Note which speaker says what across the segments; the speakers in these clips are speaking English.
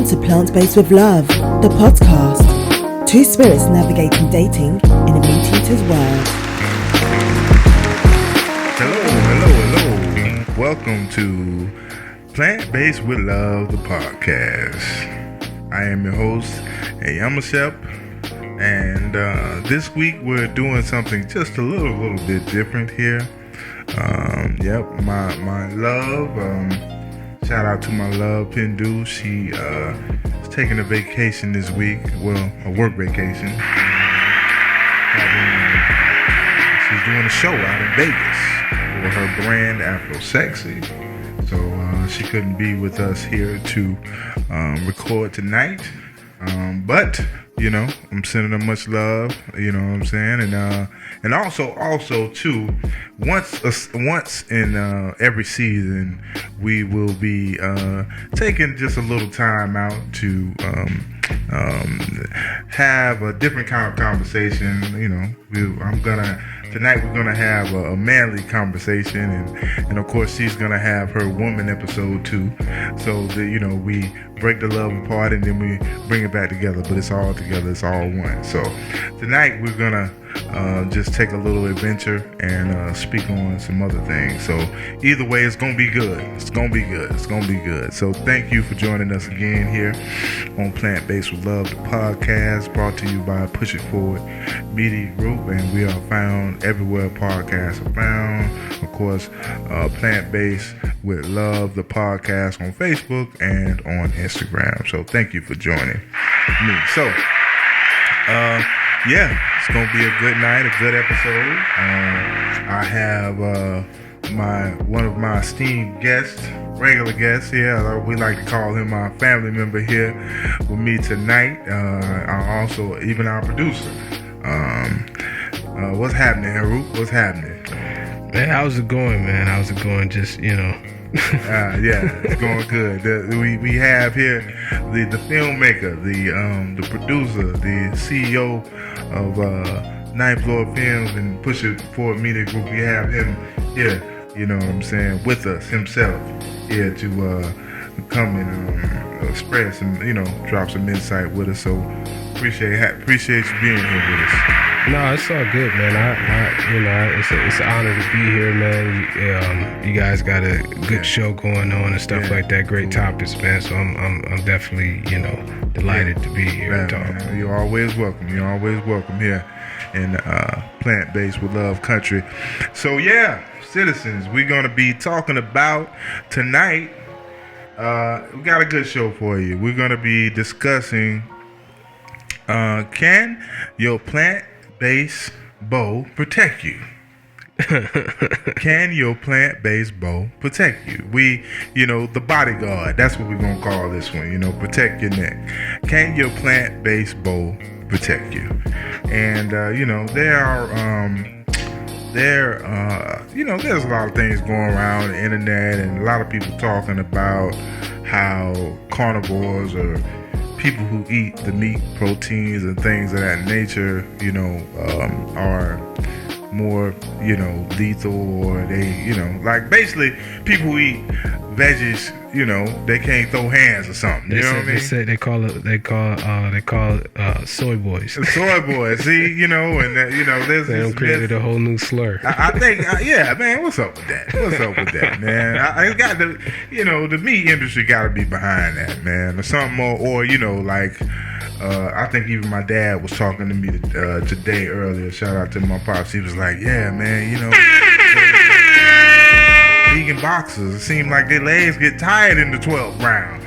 Speaker 1: to Plant-Based with Love, the podcast. Two spirits navigating dating in a meat eater's world.
Speaker 2: Hello. Welcome to Plant-Based with Love, the podcast. I am your host, Yamashep, and this week we're doing something just a little bit different here. My love, shout out to my love, Pindu. She is taking a vacation this week, well, a work vacation. She's doing a show out in Vegas for her brand Afro Sexy. So she couldn't be with us here to record tonight. But you know, I'm sending her much love. You know what I'm saying, and also too, once in every season, we will be taking just a little time out to have a different kind of conversation. You know, Tonight we're gonna have a manly conversation, and of course she's gonna have her woman episode too. So we break the love apart and then we bring it back together. But it's all together, it's all one. So tonight we're gonna just take a little adventure and speak on some other things. So either way, it's gonna be good. It's gonna be good. So thank you for joining us again here on Plant-Based with Love, the podcast, brought to you by Push It Forward Media Group, and we are found everywhere podcasts are found. Of course, Plant-Based with Love, the podcast, on Facebook and on Instagram. So thank you for joining me. So it's gonna be a good night, a good episode. I have one of my esteemed guests, regular guests here. We like to call him our family member here with me tonight. Also, even our producer. What's happening, Herut? What's happening?
Speaker 3: Man, how's it going, man? How's it going? Just,
Speaker 2: it's going good. We have here the filmmaker, the producer, the CEO of Ninth Floor Films and Push It Forward Media Group. We have him here, you know what I'm saying, with us himself here to come and spread some, drop some insight with us. So appreciate you being here with us.
Speaker 3: No, it's all good, man. It's an honor to be here, man. You guys got a good show going on and stuff like that. Great topics, man. So I'm definitely, delighted to be here and talk.
Speaker 2: Man, you're always welcome. Here in Plant-Based with Love country. So citizens, we're gonna be talking about tonight. We got a good show for you. We're gonna be discussing. Can your plant-based bow protect you? Can your plant-based bow protect you? The bodyguard, that's what we're going to call this one, protect your neck. Can your plant-based bow protect you? And, there's a lot of things going around the internet and a lot of people talking about how carnivores or people who eat the meat, proteins, and things of that nature, are more, lethal, or they, basically people who eat veggies, they can't throw hands or something. You know what I mean?
Speaker 3: They call it soy boys.
Speaker 2: Soy boys, see, there's
Speaker 3: they
Speaker 2: this
Speaker 3: created a whole new slur.
Speaker 2: I think, man, what's up with that? Man? I got the meat industry got to be behind that, man, or something more, or I think even my dad was talking to me today earlier. Shout out to my pops. He was like, "Yeah, man, vegan boxers. It seems like their legs get tired in the 12th round."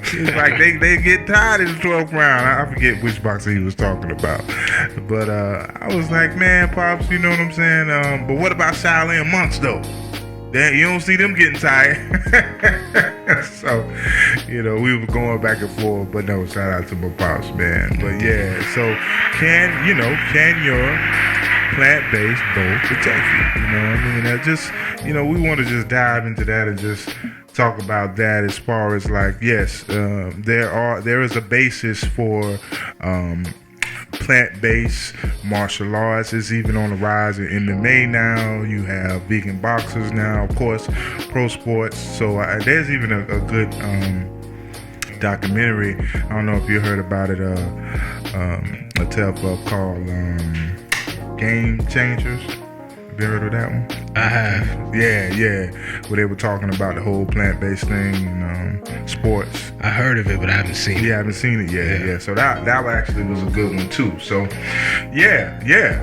Speaker 2: It's like they get tired in the 12th round. I forget which boxer he was talking about, but I was like, "Man, pops, you know what I'm saying?" But what about Shaolin monks though? You don't see them getting tired. So, we were going back and forth, but no, shout out to my pops, man. But so can your plant-based bow protect you? You know what I mean? That just, we want to just dive into that and just talk about that as far as yes, there is a basis for plant-based martial arts. Is even on the rise in MMA now. You have vegan boxers now, of course, pro sports. So there's even a good documentary. I don't know if you heard about it. A tell-up called Game Changers. Have you heard of that one?
Speaker 3: I have.
Speaker 2: Yeah. Where they were talking about the whole plant-based thing and sports.
Speaker 3: I heard of it, but I haven't seen it.
Speaker 2: Yeah, I haven't seen it yet. Yeah. So that actually was a good one too. So, yeah.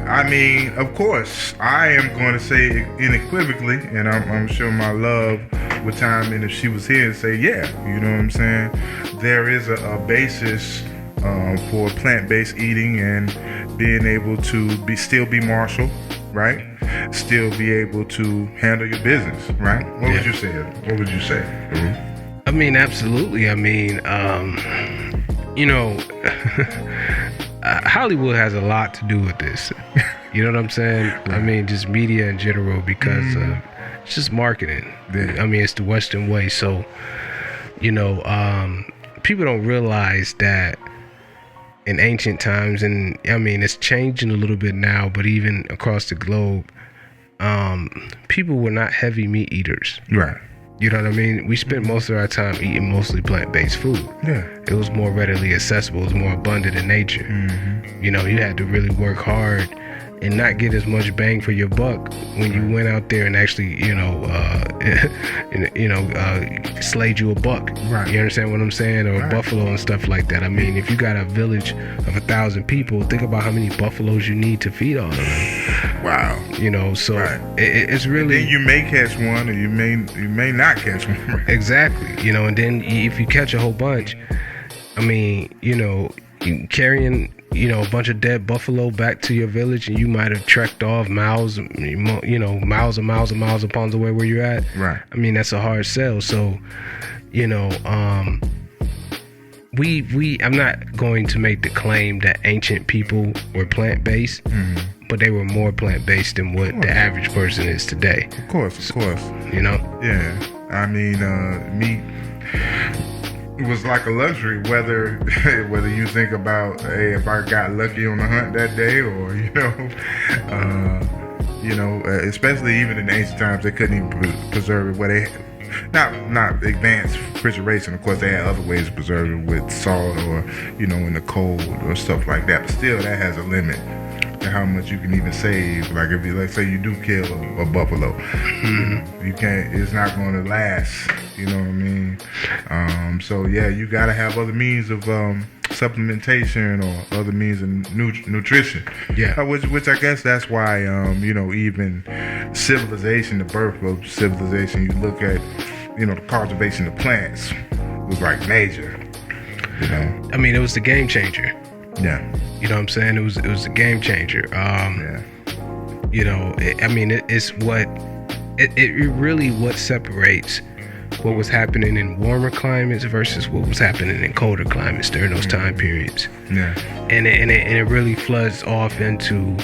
Speaker 2: I mean, of course, I am going to say unequivocally, and I'm sure my love would chime in if she was here and say, yeah, you know what I'm saying? There is a basis for plant-based eating and being able to still be martial, right? Still be able to handle your business, right? What would you say? What would you say?
Speaker 3: I mean, absolutely. I mean, Hollywood has a lot to do with this. You know what I'm saying? Right. I mean, just media in general, because it's just marketing.
Speaker 2: Yeah.
Speaker 3: I mean, it's the Western way. So, people don't realize that in ancient times, and I mean, it's changing a little bit now, but even across the globe, people were not heavy meat eaters.
Speaker 2: Right.
Speaker 3: You know what I mean? We spent most of our time eating mostly plant-based food.
Speaker 2: Yeah.
Speaker 3: It was more readily accessible. It was more abundant in nature.
Speaker 2: Mm-hmm.
Speaker 3: You had to really work hard and not get as much bang for your buck when you went out there and actually, slayed you a buck.
Speaker 2: Right.
Speaker 3: You understand what I'm saying? Or
Speaker 2: right.
Speaker 3: a buffalo and stuff like that. I mean, if you got a village of 1,000 people, think about how many buffaloes you need to feed all of them.
Speaker 2: Wow.
Speaker 3: So
Speaker 2: right.
Speaker 3: It's really...
Speaker 2: And then you may catch one, or you may not catch one. Right?
Speaker 3: Exactly. And then if you catch a whole bunch, I mean, carrying... a bunch of dead buffalo back to your village, and you might have trekked off miles and miles upon the way where you're at.
Speaker 2: Right.
Speaker 3: I mean, that's a hard sell. So, I'm not going to make the claim that ancient people were plant-based, but they were more plant-based than what the average person is today.
Speaker 2: Of course. Yeah. I mean, meat was like a luxury, whether you think about, hey, if I got lucky on the hunt that day, or especially even in ancient times, they couldn't even preserve it where they not advanced refrigeration. Of course, they had other ways of preserving it with salt or in the cold or stuff like that, but still that has a limit to how much you can even save. Like if let's say you do kill a buffalo, you can't, it's not going to last, you know what I mean? So yeah, you got to have other means of supplementation or other means of nutrition.
Speaker 3: Yeah.
Speaker 2: Which I guess that's why even civilization, the birth of civilization, you look at the cultivation of plants was like major.
Speaker 3: I mean, it was the game changer.
Speaker 2: Yeah.
Speaker 3: You know what I'm saying? It was a game changer. It really what separates what was happening in warmer climates versus what was happening in colder climates during those time periods.
Speaker 2: Yeah.
Speaker 3: And it really floods off into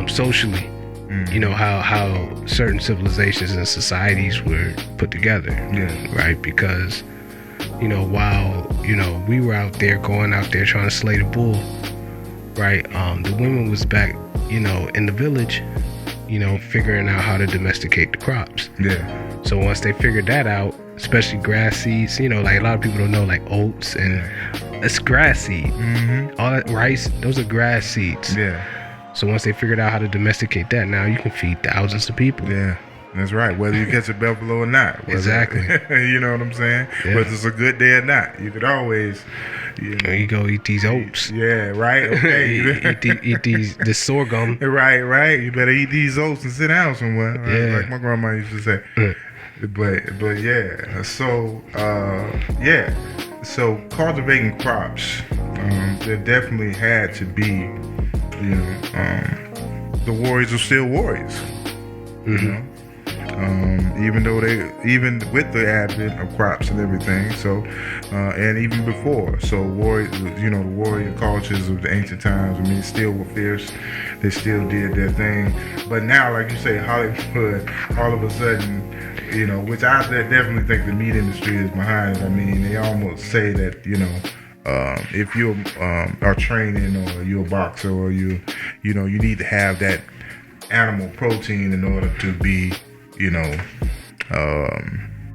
Speaker 3: socially, how certain civilizations and societies were put together.
Speaker 2: Yeah.
Speaker 3: Right? Because while we were out there going out there trying to slay the bull, right? The women was back, in the village, figuring out how to domesticate the crops.
Speaker 2: Yeah.
Speaker 3: So once they figured that out, especially grass seeds, like a lot of people don't know, like oats and it's grass seed. All that rice, those are grass seeds.
Speaker 2: Yeah.
Speaker 3: So once they figured out how to domesticate that, now you can feed thousands of people.
Speaker 2: Yeah. That's right. Whether you catch a buffalo or not.
Speaker 3: Exactly.
Speaker 2: You know what I'm saying?
Speaker 3: Yeah.
Speaker 2: Whether it's a good day or not. You could always...
Speaker 3: You go eat these oats.
Speaker 2: Yeah, right? Okay.
Speaker 3: eat this sorghum.
Speaker 2: Right. You better eat these oats and sit down somewhere. Right?
Speaker 3: Yeah.
Speaker 2: Like my grandma used to say. But yeah. So cultivating crops, there definitely had to be, the warriors are still warriors. Even with the advent of crops and everything, so and even before, so the warrior cultures of the ancient times, I mean, still were fierce. They still did their thing. But now, like you say, Hollywood, all of a sudden, which I definitely think the meat industry is behind it. I mean, they almost say that, if you are training, or you're a boxer, or you need to have that animal protein in order to be, in order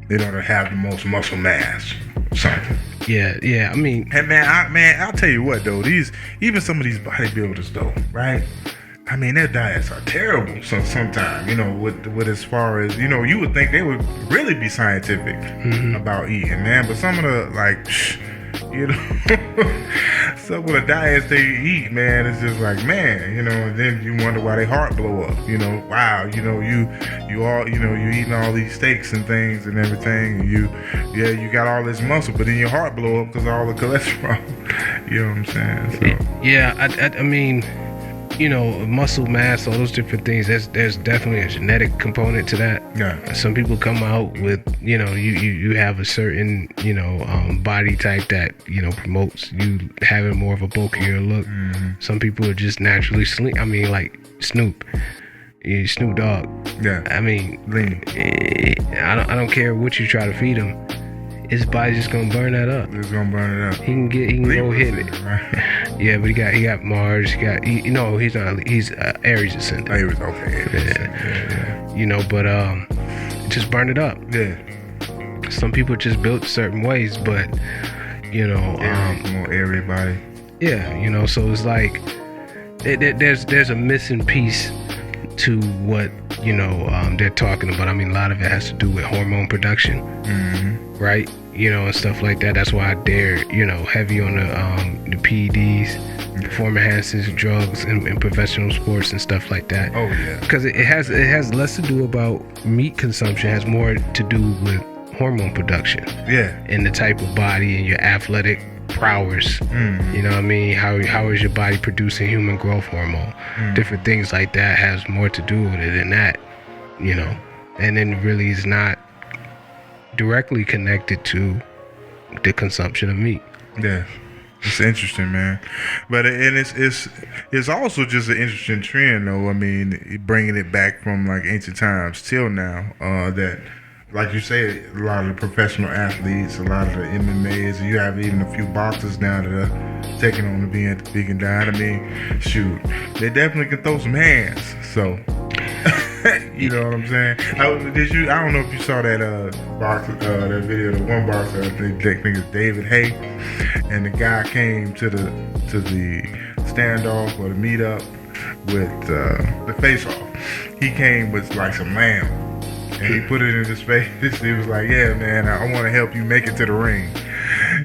Speaker 2: to have the most muscle mass or something.
Speaker 3: Yeah. I mean,
Speaker 2: And I'll tell you what though, even some of these bodybuilders though, right? I mean, their diets are terrible. Sometimes, you know, with as far as, you know, you would think they would really be scientific about eating, man. But some of the you know, some of the diets they eat, man, it's just like, man, you know. And then you wonder why their heart blow up. You know, wow, you know, you all, you know, you eating all these steaks and things and everything, and you got all this muscle, but then your heart blow up because of all the cholesterol. You know what I'm saying? So.
Speaker 3: Yeah, I mean, you know, muscle mass, all those different things, there's definitely a genetic component to that.
Speaker 2: Yeah.
Speaker 3: Some people come out with, you know, you have a certain, you know, body type that, you know, promotes you having more of a bulkier look. Some people are just naturally slim. I mean, like Snoop Dogg.
Speaker 2: Yeah.
Speaker 3: I mean,
Speaker 2: lean.
Speaker 3: I don't care what you try to feed him. His body's just gonna burn that up.
Speaker 2: It's gonna burn it up.
Speaker 3: He can go hit it.
Speaker 2: Right?
Speaker 3: Yeah, but he got Mars. He's not. He's Aries ascendant.
Speaker 2: Aries, okay.
Speaker 3: Yeah. You know, but just burn it up.
Speaker 2: Yeah.
Speaker 3: Some people just built certain ways, but you know,
Speaker 2: more airy body.
Speaker 3: Yeah, you know, so it's like there's a missing piece to what, you know, they're talking about. I mean, a lot of it has to do with hormone production, right? You know, and stuff like that. That's why they're, you know, heavy on the PEDs, performance-enhancing drugs in professional sports and stuff like that.
Speaker 2: Oh yeah,
Speaker 3: because it has less to do about meat consumption. It has more to do with hormone production.
Speaker 2: Yeah,
Speaker 3: and the type of body and your athletic prowess. You know what I mean? How is your body producing human growth hormone? Different things like that has more to do with it than that, you know. And then it really is not directly connected to the consumption of meat.
Speaker 2: Yeah. It's interesting, man. But it's also just an interesting trend, though. I mean, bringing it back from like ancient times till now, that, like you say, a lot of the professional athletes, a lot of the MMAs, you have even a few boxers now that are taking on the vegan diet. I mean, shoot, they definitely can throw some hands. So, you know what I'm saying? I don't know if you saw that boxer, that video. The one boxer, I think it's David Hay, and the guy came to the standoff or the meetup with the face-off. He came with like some lamb. And he put it in his face. He was like, yeah, man, I want to help you make it to the ring.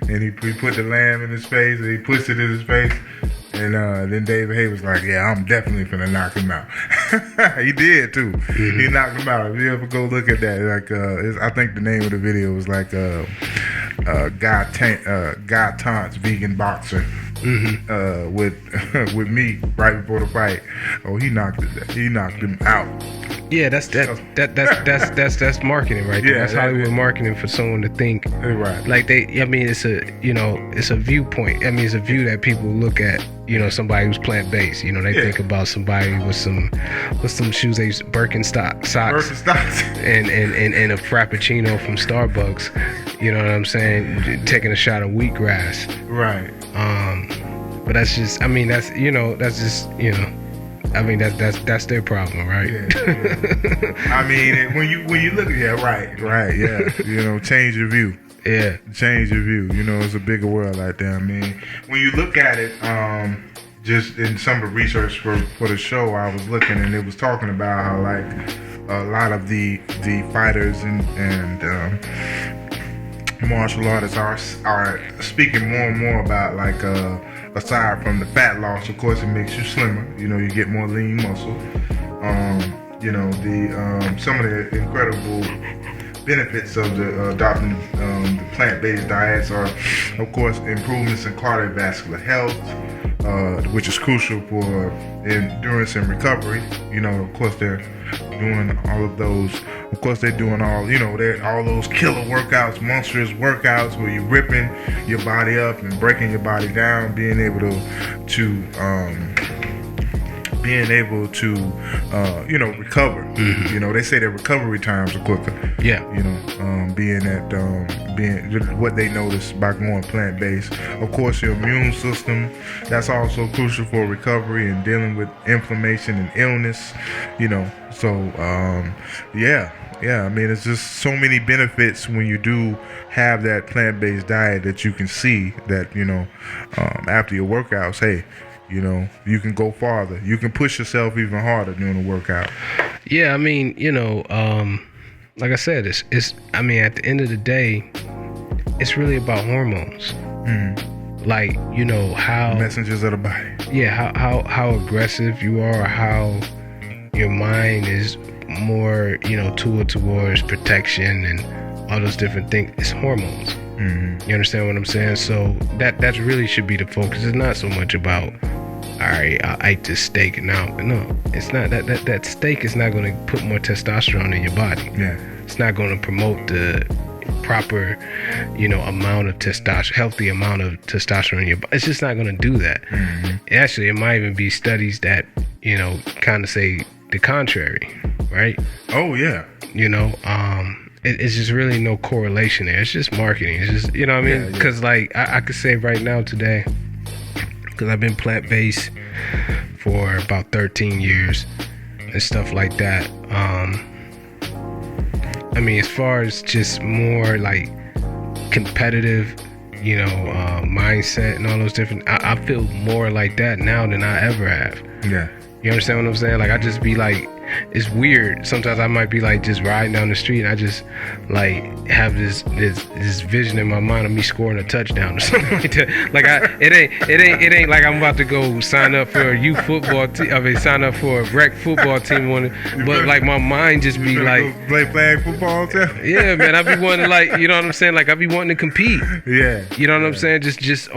Speaker 2: And he put the lamb in his face, and he pushed it in his face. And then David Hay was like, yeah, I'm definitely finna knock him out. He did, too. He knocked him out. If you ever go look at that, like, I think the name of the video was like, Guy Taunts Vegan Boxer. With me right before the fight. Oh, he knocked him out.
Speaker 3: Yeah, that's marketing right there. That's Hollywood marketing for someone to think
Speaker 2: right.
Speaker 3: Like I mean, it's a viewpoint. I mean, it's a view that people look at. You know, somebody who's plant-based. You know, they think about somebody with some shoes, they use Birkenstock socks, and a Frappuccino from Starbucks. You know what I'm saying? Taking a shot of wheatgrass.
Speaker 2: Right.
Speaker 3: But that's just. I mean, that's just. You know. I mean, that's their problem, right?
Speaker 2: Yeah. I mean, when you look at right, yeah. You know, change your view.
Speaker 3: Yeah.
Speaker 2: Change your view. You know, it's a bigger world out there. I mean, when you look at it, just in some of the research for the show, I was looking and it was talking about how like a lot of the fighters and martial artists are speaking more and more about like aside from the fat loss, of course, it makes you slimmer. You know, you get more lean muscle. You know, some of the incredible benefits of adopting the plant-based diets are, of course, improvements in cardiovascular health, which is crucial for endurance and recovery. You know, of course, they're doing all of those. Of course, they're doing all those killer workouts, monstrous workouts where you're ripping your body up and breaking your body down, being able to being able to, recover. You know, they say their recovery times are quicker.
Speaker 3: Yeah.
Speaker 2: You know, being what they notice by going plant-based. Of course, your immune system, that's also crucial for recovery and dealing with inflammation and illness. You know, so yeah. I mean, it's just so many benefits when you do have that plant-based diet that you can see that, you know, after your workouts, hey, you know, you can go farther. You can push yourself even harder during the workout.
Speaker 3: Yeah, I mean, you know, like I said, it's I mean, at the end of the day, it's really about hormones. Like, you know, how
Speaker 2: messengers of the body.
Speaker 3: Yeah, how aggressive you are, or how your mind is more, you know, towards protection and all those different things. It's hormones. You understand what I'm saying? So that really should be the focus. It's not so much about, all right, I ate this steak now. No, it's not. That steak is not going to put more testosterone in your body. Yeah, it's not going to promote the proper, you know, amount of testosterone, healthy amount of testosterone in your body. It's just not going to do that. Actually, it might even be studies that, you know, kind of say the contrary, right?
Speaker 2: Oh yeah.
Speaker 3: You know, it's just really no correlation there. It's just marketing. It's just, you know what I mean? Because like I could say right now today, because I've been plant-based for about 13 years and stuff like that. I mean, as far as just more like competitive, you know, mindset and all those different, I feel more like that now than I ever have.
Speaker 2: Yeah.
Speaker 3: You understand what I'm saying? Like, I just be like, it's weird. Sometimes I might be like just riding down the street and I just like have this vision in my mind of me scoring a touchdown or something like that. Like it ain't like I'm about to go sign up for a youth football team. I mean, sign up for a rec football team. But like my mind just be like,
Speaker 2: play flag football too.
Speaker 3: Yeah, man. I be wanting to, like, you know what I'm saying? Like I be wanting to compete.
Speaker 2: Yeah.
Speaker 3: You know what I'm saying? Just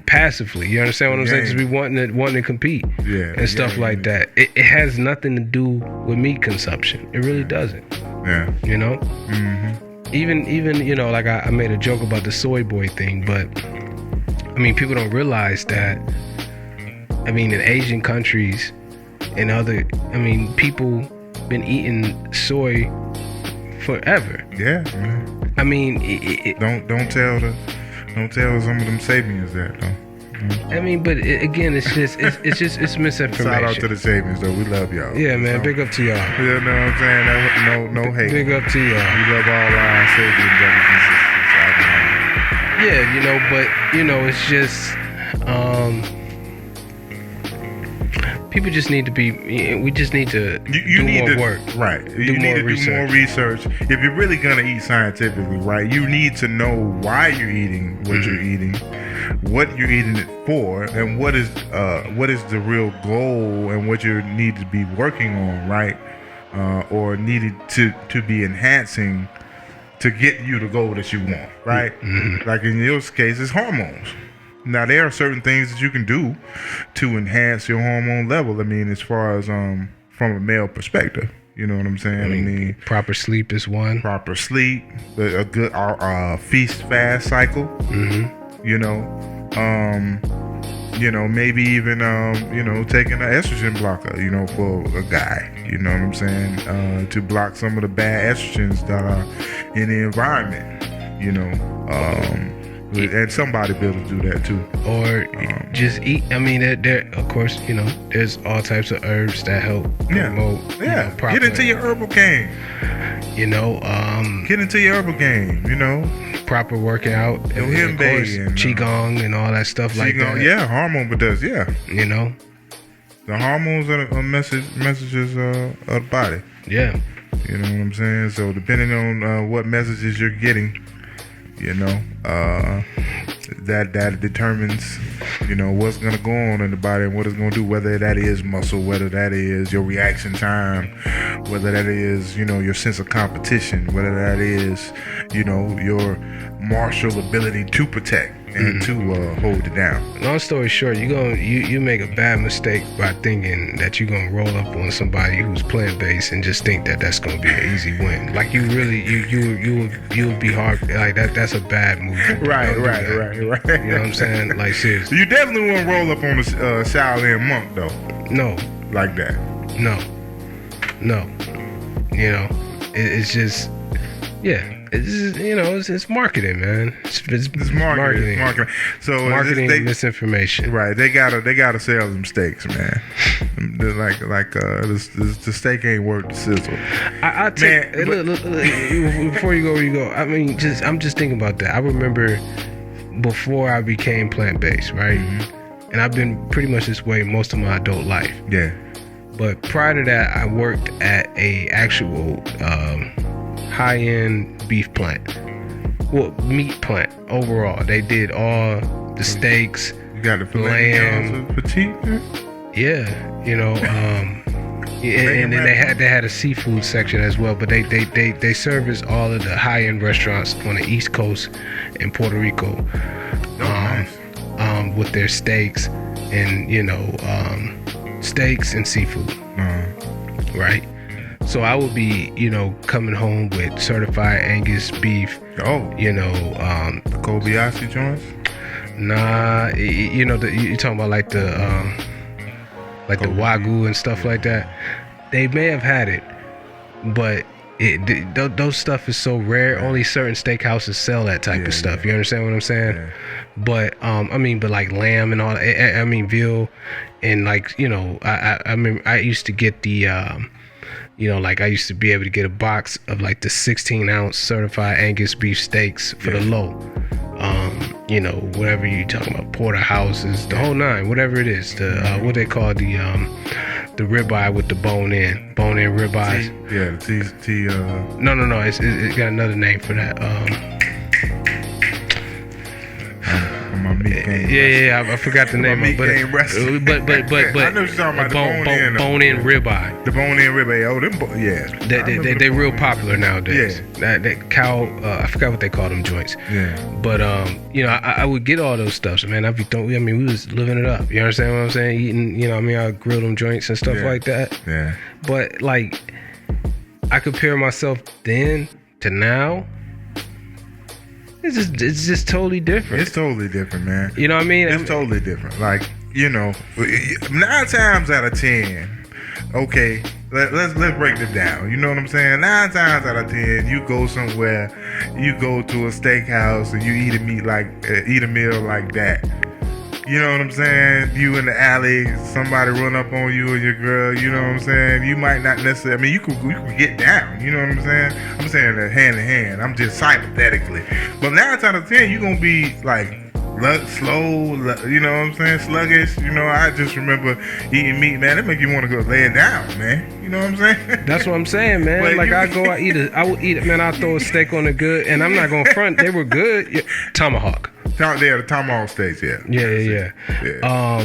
Speaker 3: passively. You understand what I'm saying? Just be wanting to compete.
Speaker 2: Yeah.
Speaker 3: And stuff like that. It has nothing to do with meat consumption. It really doesn't.
Speaker 2: Yeah.
Speaker 3: You know? Even you know, like I made a joke about the soy boy thing, but I mean, people don't realize that, I mean, in Asian countries and other, I mean, people been eating soy forever.
Speaker 2: Yeah.
Speaker 3: I mean,
Speaker 2: don't tell some of them Sabians that though.
Speaker 3: I mean, but again, it's misinformation.
Speaker 2: Shout out to the Sabians though. We love y'all.
Speaker 3: Yeah, man. Big up to y'all.
Speaker 2: You know what I'm saying? No hate.
Speaker 3: Big up to y'all.
Speaker 2: We love all our Sabian brothers and sisters.
Speaker 3: Yeah, you know, but you know, it's just people just need to be. We just need to do more work.
Speaker 2: Right. You need to do more research. If you're really gonna eat scientifically, right, you need to know why you're eating what you're eating, what you're eating it for, and what is the real goal and what you need to be working on, right, or needed to be enhancing to get you the goal that you want, right? Like in your case, it's hormones. Now, there are certain things that you can do to enhance your hormone level. I mean, as far as from a male perspective, you know what I'm saying? I mean,
Speaker 3: proper sleep is one.
Speaker 2: Proper sleep, a good feast-fast cycle. You know, maybe even taking an estrogen blocker, you know, for a guy. You know what I'm saying? To block some of the bad estrogens that are in the environment. You know. And some bodybuilders do that too.
Speaker 3: Or just eat. I mean, there of course, you know, there's all types of herbs that help promote.
Speaker 2: Yeah.
Speaker 3: You know,
Speaker 2: get into your herbal game.
Speaker 3: You know,
Speaker 2: get into your herbal game. You know,
Speaker 3: proper workout. And of course, qigong and all that stuff like that.
Speaker 2: Yeah, hormone, but does
Speaker 3: You know,
Speaker 2: the hormones are messages of the body.
Speaker 3: Yeah.
Speaker 2: You know what I'm saying? So depending on what messages you're getting, you know, that determines, you know, what's gonna go on in the body and what it's gonna do, whether that is muscle, whether that is your reaction time, whether that is, you know, your sense of competition, whether that is, you know, your martial ability to protect and to hold it down.
Speaker 3: Long story short, you make a bad mistake by thinking that you're gonna roll up on somebody who's plant-based and just think that that's gonna be an easy win. Like you really you would be hard, like that's a bad move.
Speaker 2: Right.
Speaker 3: You know what I'm saying? Like seriously.
Speaker 2: You definitely wouldn't roll up on a Shaolin monk though.
Speaker 3: No.
Speaker 2: like that.
Speaker 3: No. You know, it's just, yeah. It's just, you know, it's marketing, man. It's marketing.
Speaker 2: So
Speaker 3: marketing, misinformation.
Speaker 2: Right. They gotta sell them steaks, man. The steak ain't worth the sizzle.
Speaker 3: I take, man, look, before you go where you go. I mean, I'm just thinking about that. I remember before I became plant-based, right? Mm-hmm. And I've been pretty much this way most of my adult life.
Speaker 2: Yeah.
Speaker 3: But prior to that, I worked at a actual high-end beef plant. Well, meat plant overall. They did all the steaks.
Speaker 2: You got the
Speaker 3: lamb,
Speaker 2: petite.
Speaker 3: Yeah, you know, and then they had a seafood section as well. But they service all of the high-end restaurants on the East Coast in Puerto Rico,
Speaker 2: nice.
Speaker 3: With their steaks and steaks and seafood, right? So I would be, coming home with certified Angus beef.
Speaker 2: Oh,
Speaker 3: the
Speaker 2: Kobayashi joints.
Speaker 3: Nah, you're talking about like the Wagyu and stuff like that. They may have had it, but those stuff is so rare. Only certain steakhouses sell that type of stuff. You understand what I'm saying?
Speaker 2: Yeah.
Speaker 3: But but like lamb and all that. I mean veal, and like I mean I used to get the like I used to be able to get a box of like the 16-ounce certified Angus beef steaks for the low. Whatever you talking about, porterhouses, the whole nine, whatever it is. The what they call the ribeye with the bone in ribeyes. No. It's got another name for that.
Speaker 2: My meat game.
Speaker 3: Yeah. I forgot the name of it. But
Speaker 2: I know what you're talking about. The
Speaker 3: bone-in ribeye.
Speaker 2: The bone-in ribeye. Oh, them.
Speaker 3: They're real popular nowadays.
Speaker 2: Yeah.
Speaker 3: That cow. I forgot what they call them joints.
Speaker 2: Yeah.
Speaker 3: But I would get all those stuff. So, man, we was living it up. You understand what I'm saying? Eating. I grill them joints and stuff like that.
Speaker 2: Yeah.
Speaker 3: But like, I compare myself then to now. It's just totally different.
Speaker 2: It's totally different, man.
Speaker 3: You know what I mean?
Speaker 2: It's totally different. Like, 9 times out of 10, okay, let's break it down. You know what I'm saying? 9 times out of 10, you go somewhere, you go to a steakhouse and you eat a meal like that. You know what I'm saying? You in the alley, somebody run up on you or your girl, you know what I'm saying? You might not necessarily, you could get down, you know what I'm saying? I'm saying that hand in hand. I'm just hypothetically. But 9 times out of 10, you're going to be like slow, you know what I'm saying? Sluggish. I just remember eating meat, man. It make you want to go lay it down, man. You know what I'm saying?
Speaker 3: That's what I'm saying, man. But like I would eat it, man. I throw a steak on the good, and I'm not going to front. They were good. Yeah. Tomahawk.
Speaker 2: The tomahawk steaks, yeah.
Speaker 3: Yeah.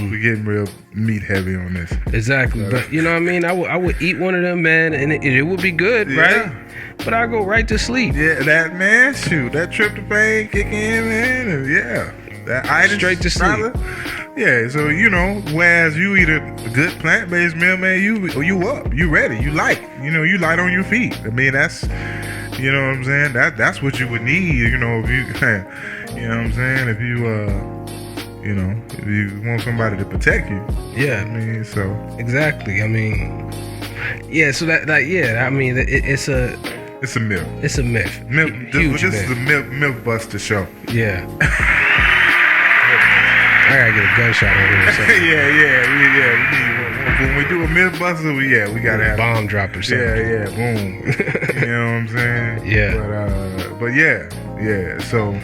Speaker 2: We're getting real meat heavy on this.
Speaker 3: Exactly. But you know what I mean? I would eat one of them, man, and it would be good, right? But I go right to sleep.
Speaker 2: Yeah, that tryptophan kick in, man, and that itis
Speaker 3: straight to sleep.
Speaker 2: Yeah, so whereas you eat a good plant-based meal, man, you up, you ready, you light, you light on your feet. I mean, that's, you know what I'm saying, that's what you would need, if you, you know what I'm saying, if you if you want somebody to protect you.
Speaker 3: Yeah,
Speaker 2: I mean, so
Speaker 3: exactly. I mean, yeah. So it's a
Speaker 2: myth.
Speaker 3: It's a myth.
Speaker 2: This is the myth buster show.
Speaker 3: Yeah. I gotta get a gunshot over here.
Speaker 2: Yeah. When we do a myth buster, we gotta have
Speaker 3: bomb drop or something.
Speaker 2: Yeah, boom. You know what I'm saying?
Speaker 3: Yeah.
Speaker 2: But yeah. So,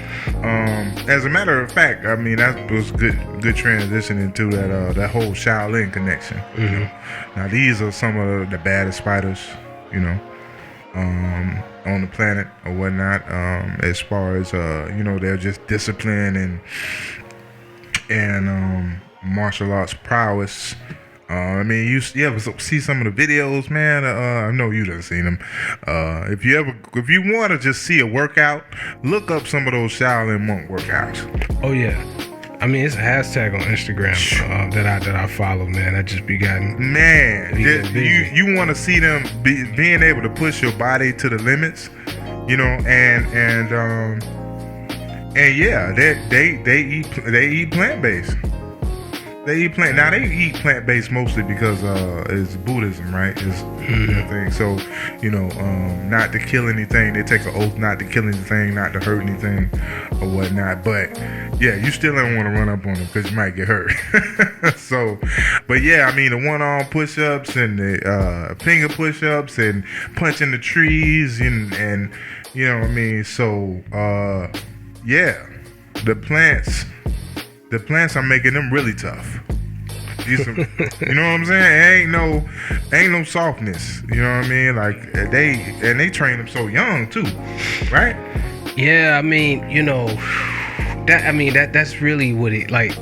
Speaker 2: as a matter of fact, I mean that was good transition into that whole Shaolin connection.
Speaker 3: Mm-hmm.
Speaker 2: Now these are some of the baddest fighters, on the planet or whatnot. As far as they're just discipline and martial arts prowess. I mean, you ever see some of the videos, man? I know you done seen them. If you want to just see a workout, look up some of those Shaolin monk workouts.
Speaker 3: Oh yeah, I mean it's a hashtag on Instagram that I follow, man. I just be getting
Speaker 2: you want to see them being able to push your body to the limits, and yeah, they eat plant based. They eat plant. Now they eat plant-based mostly because it's Buddhism, right? It's that thing. So, not to kill anything. They take an oath not to kill anything, not to hurt anything, or whatnot. But yeah, you still don't want to run up on them because you might get hurt. So, but yeah, I mean the one-arm push-ups and the finger push-ups and punching the trees and you know what I mean. So yeah, the plants are making them really tough. You know what I'm saying? Ain't no softness. You know what I mean? Like they train them so young too, right?
Speaker 3: Yeah, I mean, that's really what it like.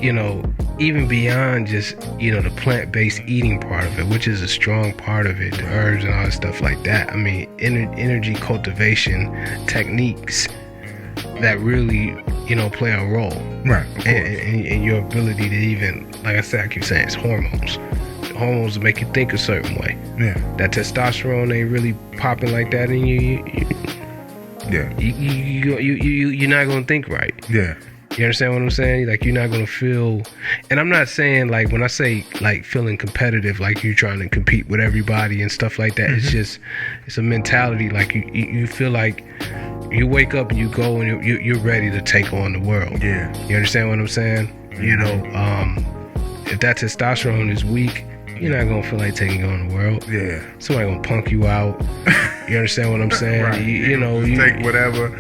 Speaker 3: Even beyond just the plant-based eating part of it, which is a strong part of it, the herbs and all that stuff like that. I mean, energy cultivation techniques that really play a role,
Speaker 2: right?
Speaker 3: And your ability to even, like I said, I keep saying it's hormones. The hormones will make you think a certain way.
Speaker 2: Yeah.
Speaker 3: That testosterone ain't really popping like that in you.
Speaker 2: Yeah.
Speaker 3: You're not gonna think right.
Speaker 2: Yeah.
Speaker 3: You understand what I'm saying? Like you're not gonna feel, and I'm not saying like when I say like feeling competitive, like you're trying to compete with everybody and stuff like that. Mm-hmm. It's a mentality. Like you feel like you wake up and you go and you're ready to take on the world.
Speaker 2: Yeah.
Speaker 3: You understand what I'm saying? If that testosterone is weak, you're not gonna feel like taking on the world.
Speaker 2: Yeah.
Speaker 3: Somebody gonna punk you out. You understand what I'm saying?
Speaker 2: Right. You take whatever.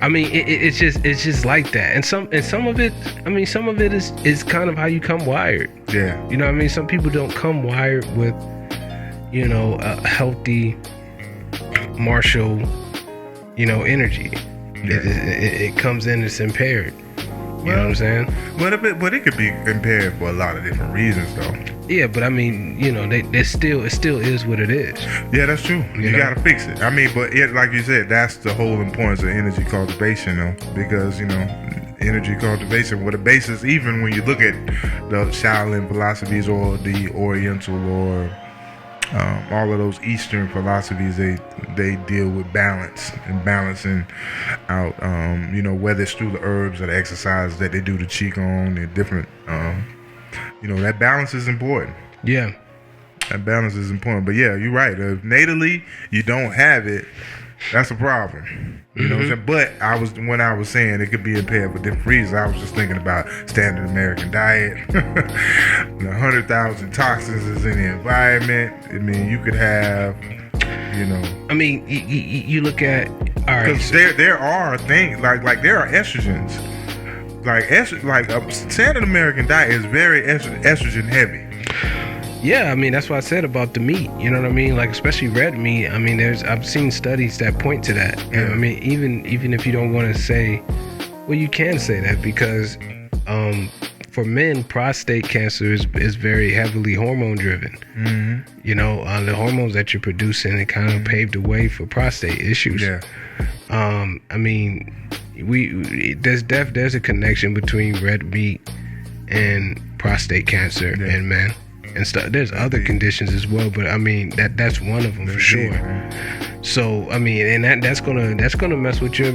Speaker 3: I mean, it's just like that, and some of it. I mean, some of it is kind of how you come wired.
Speaker 2: Yeah.
Speaker 3: You know what I mean? Some people don't come wired with, a healthy, martial, energy.
Speaker 2: Yeah.
Speaker 3: It comes in, it's impaired. You know what I'm saying?
Speaker 2: But it could be impaired for a lot of different reasons, though.
Speaker 3: Yeah, but I mean, it still is what it is.
Speaker 2: Yeah, that's true. You gotta fix it. I mean, but like you said, that's the whole importance of energy cultivation, though, because energy cultivation, well, the basis, even when you look at the Shaolin philosophies or the Oriental or all of those Eastern philosophies, they deal with balance and balancing out, whether it's through the herbs or the exercises that they do the Qigong and different, that balance is important.
Speaker 3: Yeah.
Speaker 2: That balance is important. But yeah, you're right. If natally you don't have it, that's a problem. You know what I'm saying? But when I was saying it could be impaired for different reasons, I was just thinking about standard American diet. 100,000 toxins is in the environment. I mean, you could have,
Speaker 3: I mean, you look at, all right.
Speaker 2: Because there are things, like there are estrogens. Standard American diet is very estrogen heavy.
Speaker 3: Yeah, I mean, that's what I said about the meat. You know what I mean? Like, especially red meat. I mean, I've seen studies that point to that.
Speaker 2: Yeah.
Speaker 3: And I mean, even if you don't want to say, well, you can say that because for men, prostate cancer is very heavily hormone driven. Mm-hmm. The hormones that you're producing, it kind of paved the way for prostate issues.
Speaker 2: Yeah.
Speaker 3: I mean, there's a connection between red meat and prostate cancer in men. And stuff. There's other conditions as well, but I mean that's one of them for sure. So I mean, and that's gonna mess with your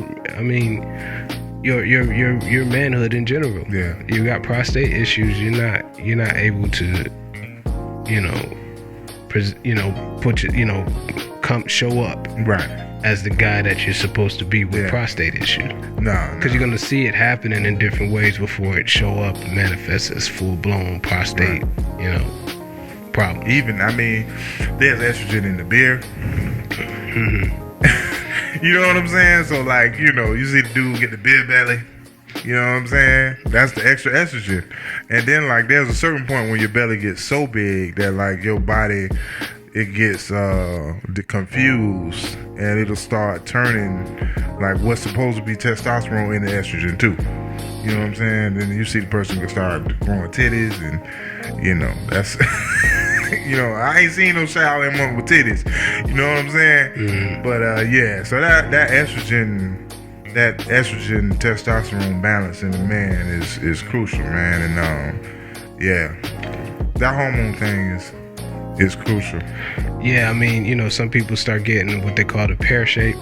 Speaker 3: manhood in general.
Speaker 2: Yeah,
Speaker 3: you got prostate issues. You're not able to, show up
Speaker 2: right
Speaker 3: as the guy that you're supposed to be with prostate issues.
Speaker 2: No,
Speaker 3: because you're gonna see it happening in different ways before it show up and manifests as full blown prostate. Problem.
Speaker 2: Even, I mean, there's estrogen in the beer. You know what I'm saying? So, like, you see the dude get the beer belly. You know what I'm saying? That's the extra estrogen. And then, like, there's a certain point when your belly gets so big that, like, your body, it gets confused and it'll start turning, like, what's supposed to be testosterone into estrogen, too. You know what I'm saying? Then you see the person can start growing titties and, that's... I ain't seen no Shaolin monk with titties. You know what I'm saying? Mm-hmm. But so that estrogen testosterone balance in the man is crucial, man. And that hormone thing is crucial.
Speaker 3: Yeah, I mean, some people start getting what they call the pear shape.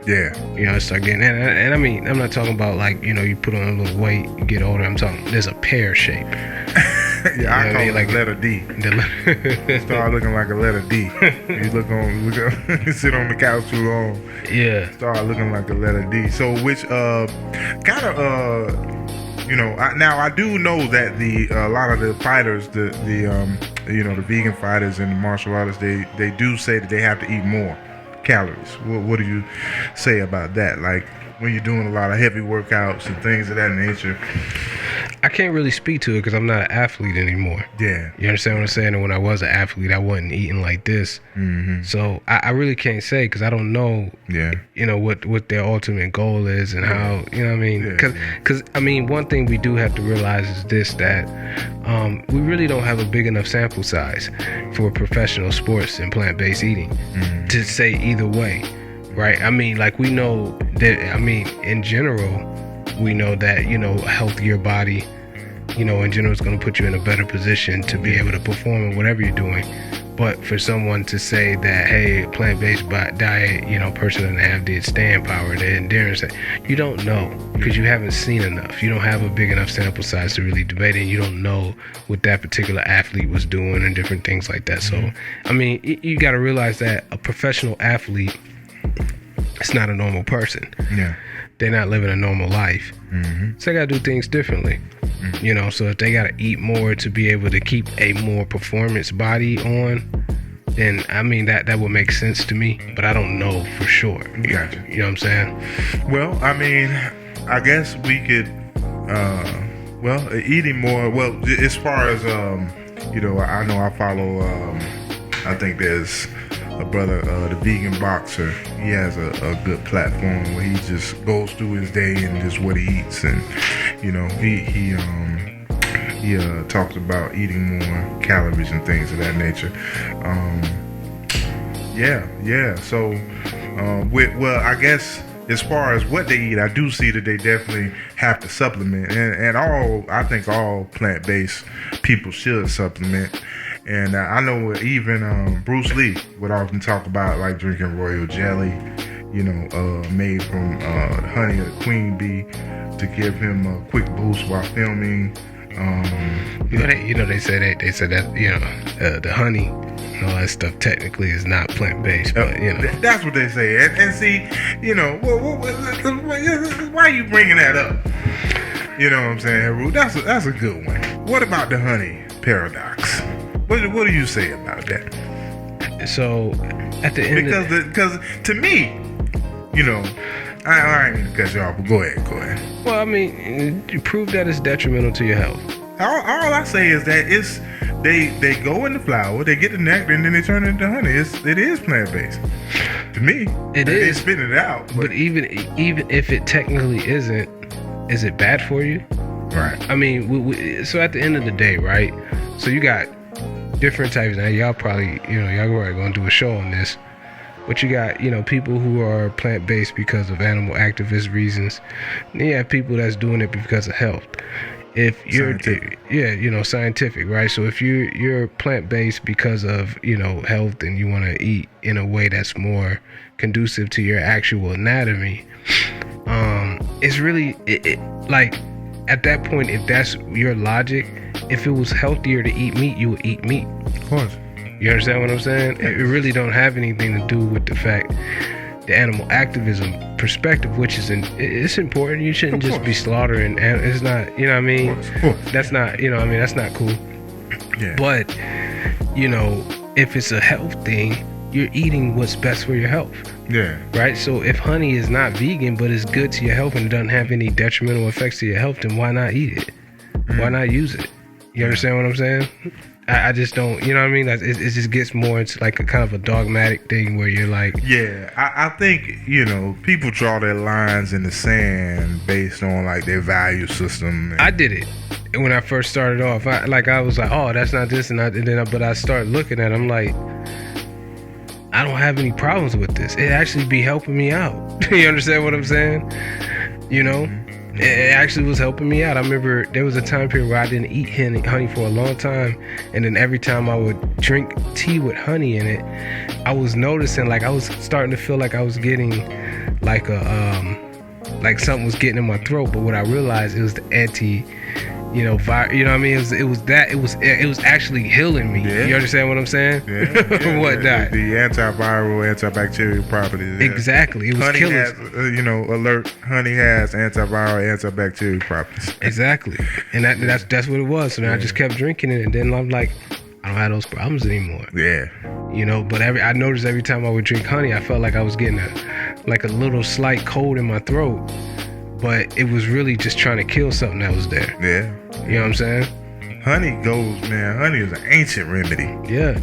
Speaker 2: Yeah.
Speaker 3: Start getting, and I mean, I'm not talking about like, you put on a little weight, you get older. I'm talking, there's a pear shape.
Speaker 2: Yeah, I call it
Speaker 3: like
Speaker 2: letter D. Start looking like a letter D. You sit on the couch too long.
Speaker 3: Yeah.
Speaker 2: Start looking like a letter D. So which kind of now I do know that a lot of the fighters, the vegan fighters and the martial artists, they do say that they have to eat more calories. What do you say about that? Like when you're doing a lot of heavy workouts and things of that nature.
Speaker 3: I can't really speak to it because I'm not an athlete anymore.
Speaker 2: Yeah.
Speaker 3: You understand what I'm saying? And when I was an athlete, I wasn't eating like this.
Speaker 2: Mm-hmm.
Speaker 3: So I really can't say because I don't know, what their ultimate goal is and how, you know what I mean? Because, one thing we do have to realize is this, that we really don't have a big enough sample size for professional sports and plant-based eating to say either way, right? We know that, in general, we know that, a healthier body, in general is going to put you in a better position to be able to perform in whatever you're doing. But for someone to say that, hey, plant-based diet, person doesn't have the stand power, the endurance, you don't know because you haven't seen enough. You don't have a big enough sample size to really debate it. And you don't know what that particular athlete was doing and different things like that. So, you got to realize that a professional athlete is not a normal person.
Speaker 2: Yeah.
Speaker 3: They're not living a normal life.
Speaker 2: Mm-hmm.
Speaker 3: So they got to do things differently. Mm-hmm. So if they got to eat more to be able to keep a more performance body on, then that would make sense to me, but I don't know for sure.
Speaker 2: Gotcha.
Speaker 3: You know what I'm saying?
Speaker 2: Well, I guess we could, eating more, as far as, I know I follow, I think there's a brother, the vegan boxer. He has a good platform where he just goes through his day and just what he eats, and he talks about eating more calories and things of that nature. So, I guess as far as what they eat, I do see that they definitely have to supplement, and I think all plant-based people should supplement. And I know even Bruce Lee would often talk about like drinking royal jelly, made from honey of the queen bee to give him a quick boost while filming.
Speaker 3: They said that the honey and all that stuff technically is not plant-based, but
Speaker 2: that's what they say. And see, why are you bringing that up? You know what I'm saying, Herut? That's a good one. What about the honey paradox? What do you say about that?
Speaker 3: So, at the end,
Speaker 2: because to me, I ain't mean to cut you off, but go ahead.
Speaker 3: Well, you prove that it's detrimental to your health.
Speaker 2: All I say is that they go in the flour, they get the nectar, and then they turn it into honey. It is plant based. To me, they spit it out.
Speaker 3: But even if it technically isn't, is it bad for you?
Speaker 2: Right.
Speaker 3: So at the end of the day, right? So you got different types. Now y'all probably gonna do a show on this, but you got people who are plant-based because of animal activist reasons. Then you have people that's doing it because of health. If you're scientific, right? So if you're plant-based because of health and you want to eat in a way that's more conducive to your actual anatomy, it's really like at that point, if that's your logic, if it was healthier to eat meat, you would eat meat.
Speaker 2: Of course.
Speaker 3: You understand what I'm saying? It really don't have anything to do with the fact, the animal activism perspective, which is it's important. You shouldn't just be slaughtering. It's not,
Speaker 2: Of course.
Speaker 3: That's not, that's not cool.
Speaker 2: Yeah.
Speaker 3: But, if it's a health thing, you're eating what's best for your health.
Speaker 2: Yeah.
Speaker 3: Right? So if honey is not vegan, but it's good to your health and it doesn't have any detrimental effects to your health, then why not eat it? Why not use it? You understand what I'm saying? I just don't, it just gets more into like a kind of a dogmatic thing where you're like...
Speaker 2: Yeah, I think, people draw their lines in the sand based on like their value system.
Speaker 3: I did it. When I first started off, I was like, oh, that's not this, but I started looking at it, I'm like, I don't have any problems with this. It actually be helping me out. You understand what I'm saying? It actually was helping me out. I remember there was a time period where I didn't eat honey for a long time, and then every time I would drink tea with honey in it, I was noticing like I was starting to feel like I was getting like like something was getting in my throat. But what I realized, it was the you know, you know what I mean? It was actually healing me.
Speaker 2: Yeah.
Speaker 3: You understand what I'm saying?
Speaker 2: Yeah.
Speaker 3: Whatnot.
Speaker 2: The antiviral, antibacterial properties. Yeah.
Speaker 3: Exactly. It was
Speaker 2: Honey
Speaker 3: killing.
Speaker 2: has, alert. Honey has antiviral, antibacterial properties.
Speaker 3: Exactly. And that's what it was. So then I just kept drinking it, and then I'm like, I don't have those problems anymore.
Speaker 2: Yeah.
Speaker 3: You know, but I noticed every time I would drink honey, I felt like I was getting a little slight cold in my throat. But it was really just trying to kill something that was there.
Speaker 2: Yeah.
Speaker 3: You know what I'm saying?
Speaker 2: Honey man. Honey is an ancient remedy.
Speaker 3: Yeah.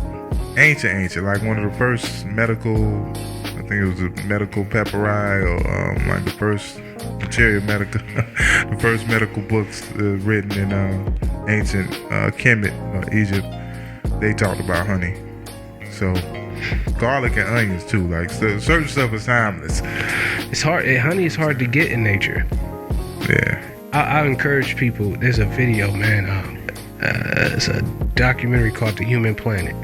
Speaker 2: Ancient. Like one of the first medical, I think it was a medical pepperai, or like the first material medical, the first medical books written in ancient Kemet, Egypt. They talked about honey. So garlic and onions too. Like certain stuff is timeless.
Speaker 3: It's hard. Honey is hard to get in nature.
Speaker 2: Yeah.
Speaker 3: I encourage people. There's a video, man. It's a documentary called The Human Planet,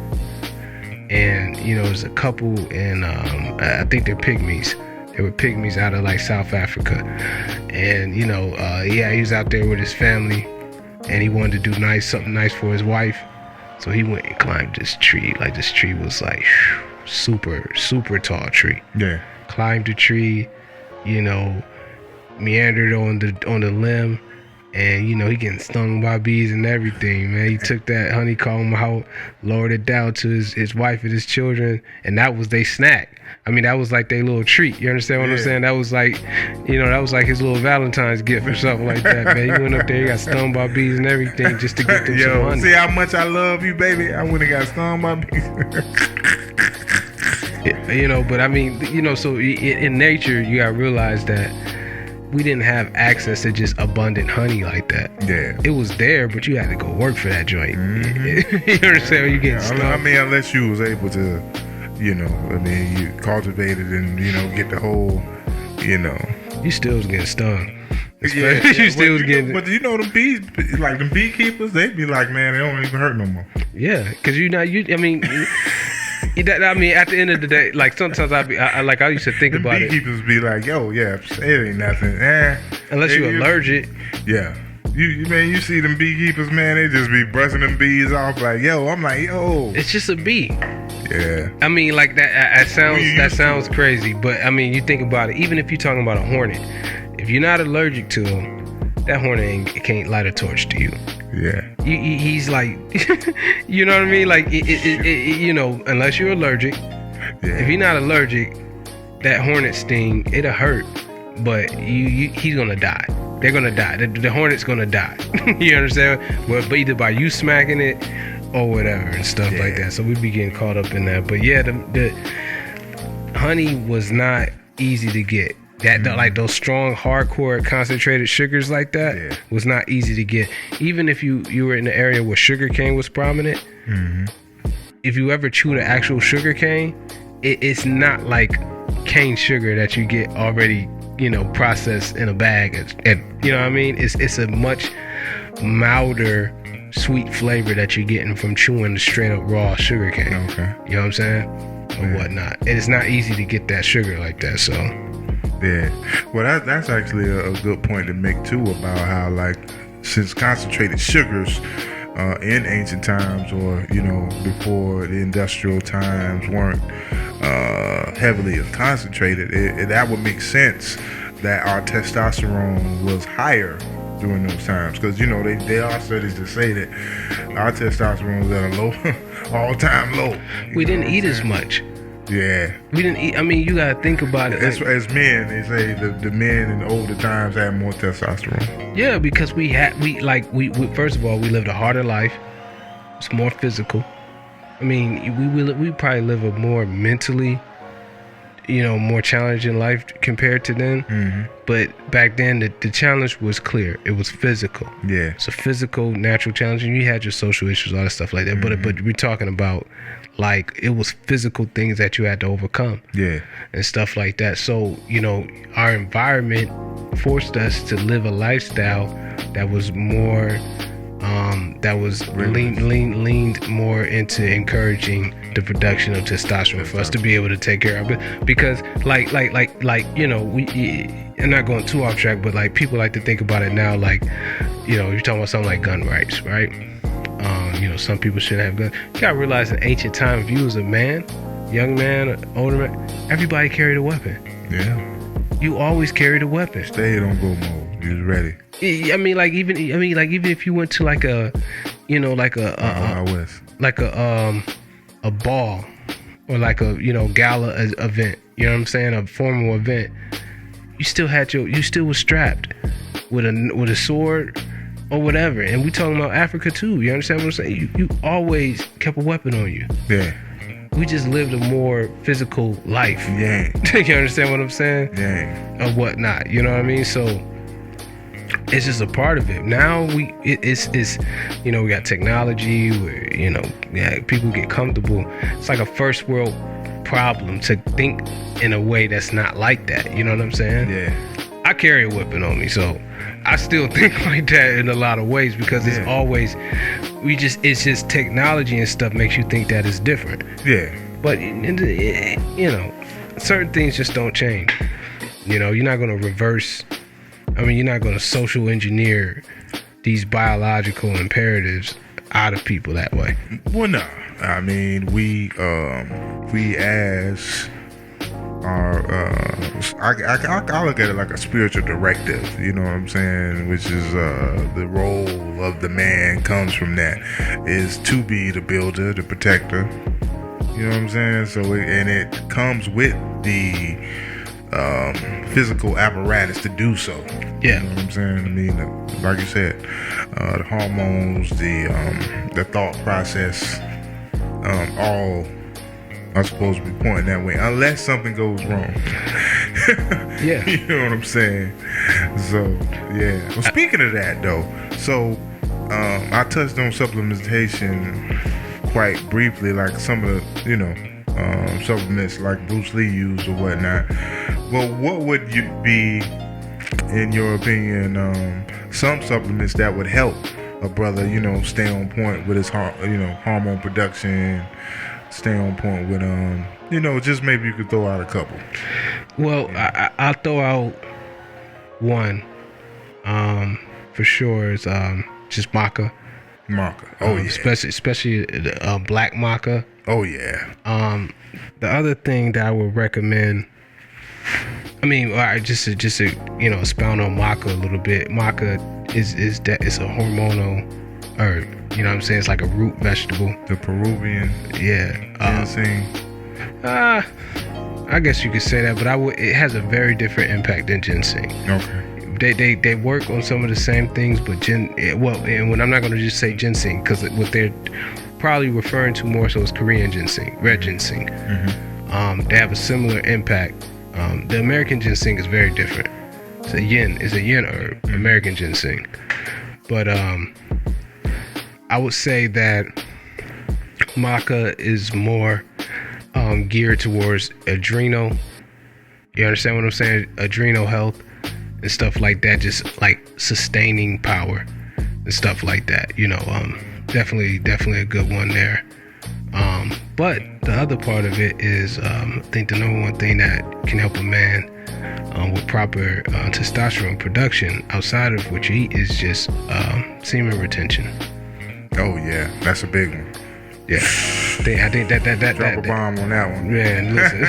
Speaker 3: and you know, there's a couple, and I think they're pygmies. They were pygmies out of like South Africa, and you know, he was out there with his family, and he wanted to do something nice for his wife. So he went and climbed this tree. Like this tree was like super, super tall tree.
Speaker 2: Yeah.
Speaker 3: Climbed the tree, you know, meandered on the limb, and you know, he getting stung by bees and everything, man. He took that honeycomb out, lowered it down to his wife and his children, and that was their snack. I mean, that was like their little treat. You understand what I'm saying? That was like, you know, that was like his little Valentine's gift or something like that, man. He went up there, he got stung by bees and everything just to get them some honey.
Speaker 2: See how much I love you, baby? I went and got stung by bees.
Speaker 3: You know, but I mean, you know, so in nature, you gotta realize that we didn't have access to just abundant honey like that.
Speaker 2: Yeah.
Speaker 3: It was there, but you had to go work for that joint. Mm-hmm. You understand? You getting stung.
Speaker 2: I mean, unless you was able to, you know, I mean, you cultivated and, you know, get the whole, you know.
Speaker 3: You still was getting stung.
Speaker 2: Yeah,
Speaker 3: you still was getting.
Speaker 2: But you know, them bees, like them beekeepers, they be like, man, they don't even hurt no more.
Speaker 3: Yeah, because I mean, at the end of the day, like sometimes I used to think about it.
Speaker 2: Beekeepers be like, yo, yeah, it ain't nothing.
Speaker 3: Unless you're allergic.
Speaker 2: Yeah. You see them beekeepers, man, they just be brushing them bees off like, yo. I'm like, yo.
Speaker 3: It's just a bee.
Speaker 2: Yeah.
Speaker 3: I mean, like that sounds crazy, but I mean, you think about it. Even if you're talking about a hornet, if you're not allergic to him, that hornet can't light a torch to you.
Speaker 2: Yeah.
Speaker 3: He's like, you know what I mean? Like, you know, unless you're allergic.
Speaker 2: Yeah.
Speaker 3: If you're not allergic, that hornet sting, it'll hurt, but he's gonna die. They're gonna die. The hornet's gonna die. You understand? But either by you smacking it or whatever and stuff like that. So we be getting caught up in that. But yeah, the honey was not easy to get. Like those strong, hardcore, concentrated sugars like that was not easy to get. Even if you were in the area where sugar cane was prominent, if you ever chewed an actual sugar cane, it's not like cane sugar that you get already, you know, processed in a bag. And you know what I mean? It's a much milder, sweet flavor that you're getting from chewing the straight up raw sugar cane.
Speaker 2: Okay.
Speaker 3: You know what I'm saying? Or whatnot. And it's not easy to get that sugar like that, so.
Speaker 2: Yeah. Well, that's actually a good point to make too, about how, like, since concentrated sugars in ancient times, or, you know, before the industrial times, weren't heavily concentrated, that would make sense that our testosterone was higher during those times, because, you know, there are studies that say that our testosterone was at a low, all-time low.
Speaker 3: We didn't eat as much.
Speaker 2: Yeah.
Speaker 3: We didn't eat. I mean, you gotta think about it.
Speaker 2: As men, they say the men in the older times had more testosterone.
Speaker 3: Yeah, because we first of all, we lived a harder life. It's more physical. I mean, we probably live a more mentally, you know, more challenging life compared to then. Mm-hmm. But back then, the challenge was clear. It was physical. Yeah. It's a physical, natural challenge, and you had your social issues, all that stuff like that. Mm-hmm. But we're talking about, like, it was physical things that you had to overcome. Yeah. And stuff like that. So, you know, our environment forced us to live a lifestyle that was more, leaned more into encouraging the production of testosterone for us to be able to take care of it. Because like you know, I'm not going too off track, but like people like to think about it now, like, you know, you're talking about something like gun rights, right? You know, some people shouldn't have guns. You gotta realize in ancient times, if you was a man, young man, older man, everybody carried a weapon.
Speaker 2: Yeah.
Speaker 3: You always carried a weapon.
Speaker 2: Stay on go mode. You was ready.
Speaker 3: I mean, even if you went to like a, you know, like a ball or like a, you know, gala event, you know what I'm saying, a formal event, you still was strapped with a sword or whatever. And we talking about Africa too. You understand what I'm saying? You always kept a weapon on you.
Speaker 2: Yeah.
Speaker 3: We just lived a more physical life.
Speaker 2: Yeah.
Speaker 3: You understand what I'm saying?
Speaker 2: Yeah.
Speaker 3: Or whatnot. You know what I mean? So it's just a part of it. Now it's you know, we got technology where, you know, yeah, people get comfortable. It's like a first world problem to think in a way that's not like that. You know what I'm saying?
Speaker 2: Yeah.
Speaker 3: I carry a weapon on me, so I still think like that in a lot of ways, because it's always it's just technology and stuff makes you think that it's different.
Speaker 2: Yeah.
Speaker 3: But you know, certain things just don't change. You know, you're not going to reverse. I mean, you're not going to social engineer these biological imperatives out of people that way.
Speaker 2: Well, no. I mean, we as our, I look at it like a spiritual directive, you know what I'm saying? Which is the role of the man comes from that, is to be the builder, the protector. You know what I'm saying? So, it comes with the physical apparatus to do so.
Speaker 3: Yeah.
Speaker 2: You know what I'm saying? I mean, like you said, the hormones, the thought process, all are supposed to be pointing that way, unless something goes wrong.
Speaker 3: Yeah.
Speaker 2: You know what I'm saying? So, yeah. Well, speaking of that, though, so I touched on supplementation quite briefly, like some of the, you know, supplements like Bruce Lee used or whatnot. Well, what would you be, in your opinion, some supplements that would help a brother, you know, stay on point with his hormone production, stay on point with you know, just maybe you could throw out a couple.
Speaker 3: Well, I'll throw out one for sure. Is just maca. Oh yeah. Especially black maca.
Speaker 2: Oh yeah.
Speaker 3: The other thing that I would recommend, I mean, just to you know, expound on maca a little bit. Maca is that it's a hormonal herb. You know what I'm saying? It's like a root vegetable.
Speaker 2: The Peruvian.
Speaker 3: Yeah.
Speaker 2: Ginseng.
Speaker 3: I guess you could say that, but it has a very different impact than ginseng.
Speaker 2: Okay.
Speaker 3: They work on some of the same things, but and when I'm not going to just say ginseng, because what they're probably referring to more so is Korean ginseng, red ginseng. Mm-hmm. They have a similar impact. The American ginseng is very different. It's a yin herb, American ginseng. But I would say that maca is more geared towards adrenal. You understand what I'm saying? Adrenal health and stuff like that, just like sustaining power and stuff like that. You know, definitely a good one there. But the other part of it is, I think the number one thing that can help a man with proper testosterone production outside of what you eat is just semen retention.
Speaker 2: Oh yeah, that's a big one.
Speaker 3: Yeah, I think that
Speaker 2: drop a bomb on that one.
Speaker 3: Man, listen,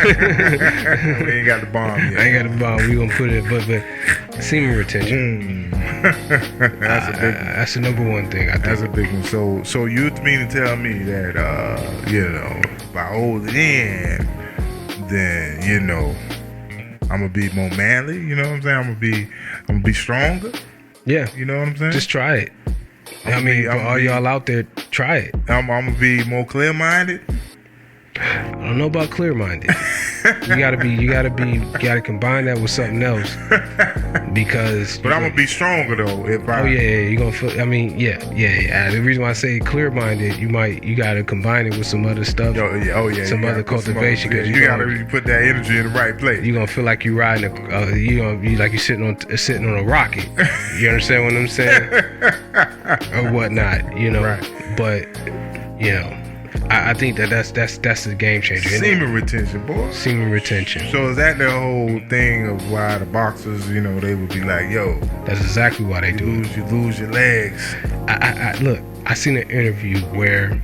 Speaker 2: we ain't got the bomb yet.
Speaker 3: I ain't got the bomb. We gonna put it, but semen retention.
Speaker 2: That's a big one.
Speaker 3: That's the number one thing. I think
Speaker 2: that's a big one. So you mean to tell me that you know, if I hold it in, then you know, I'm gonna be more manly. You know what I'm saying? I'm gonna be stronger.
Speaker 3: Yeah.
Speaker 2: You know what I'm saying?
Speaker 3: Just try it. I mean, for all y'all out there, try it.
Speaker 2: I'm gonna be more clear-minded.
Speaker 3: I don't know about clear-minded. You gotta combine that with something else, because.
Speaker 2: But I'm gonna be stronger though if I.
Speaker 3: Oh yeah, you gonna feel. I mean, yeah. The reason why I say clear-minded, you gotta combine it with some other stuff. Some other cultivation, because
Speaker 2: you gotta put that energy in the right place.
Speaker 3: You gonna feel like you riding you're sitting on a rocket. You understand what I'm saying? Or whatnot, you know.
Speaker 2: Right.
Speaker 3: But you know, I think that's the game changer.
Speaker 2: Semen retention, boy.
Speaker 3: Semen retention.
Speaker 2: So is that the whole thing of why the boxers, you know, they would be like, yo,
Speaker 3: that's exactly why they do it.
Speaker 2: You lose your legs.
Speaker 3: Look, I seen an interview where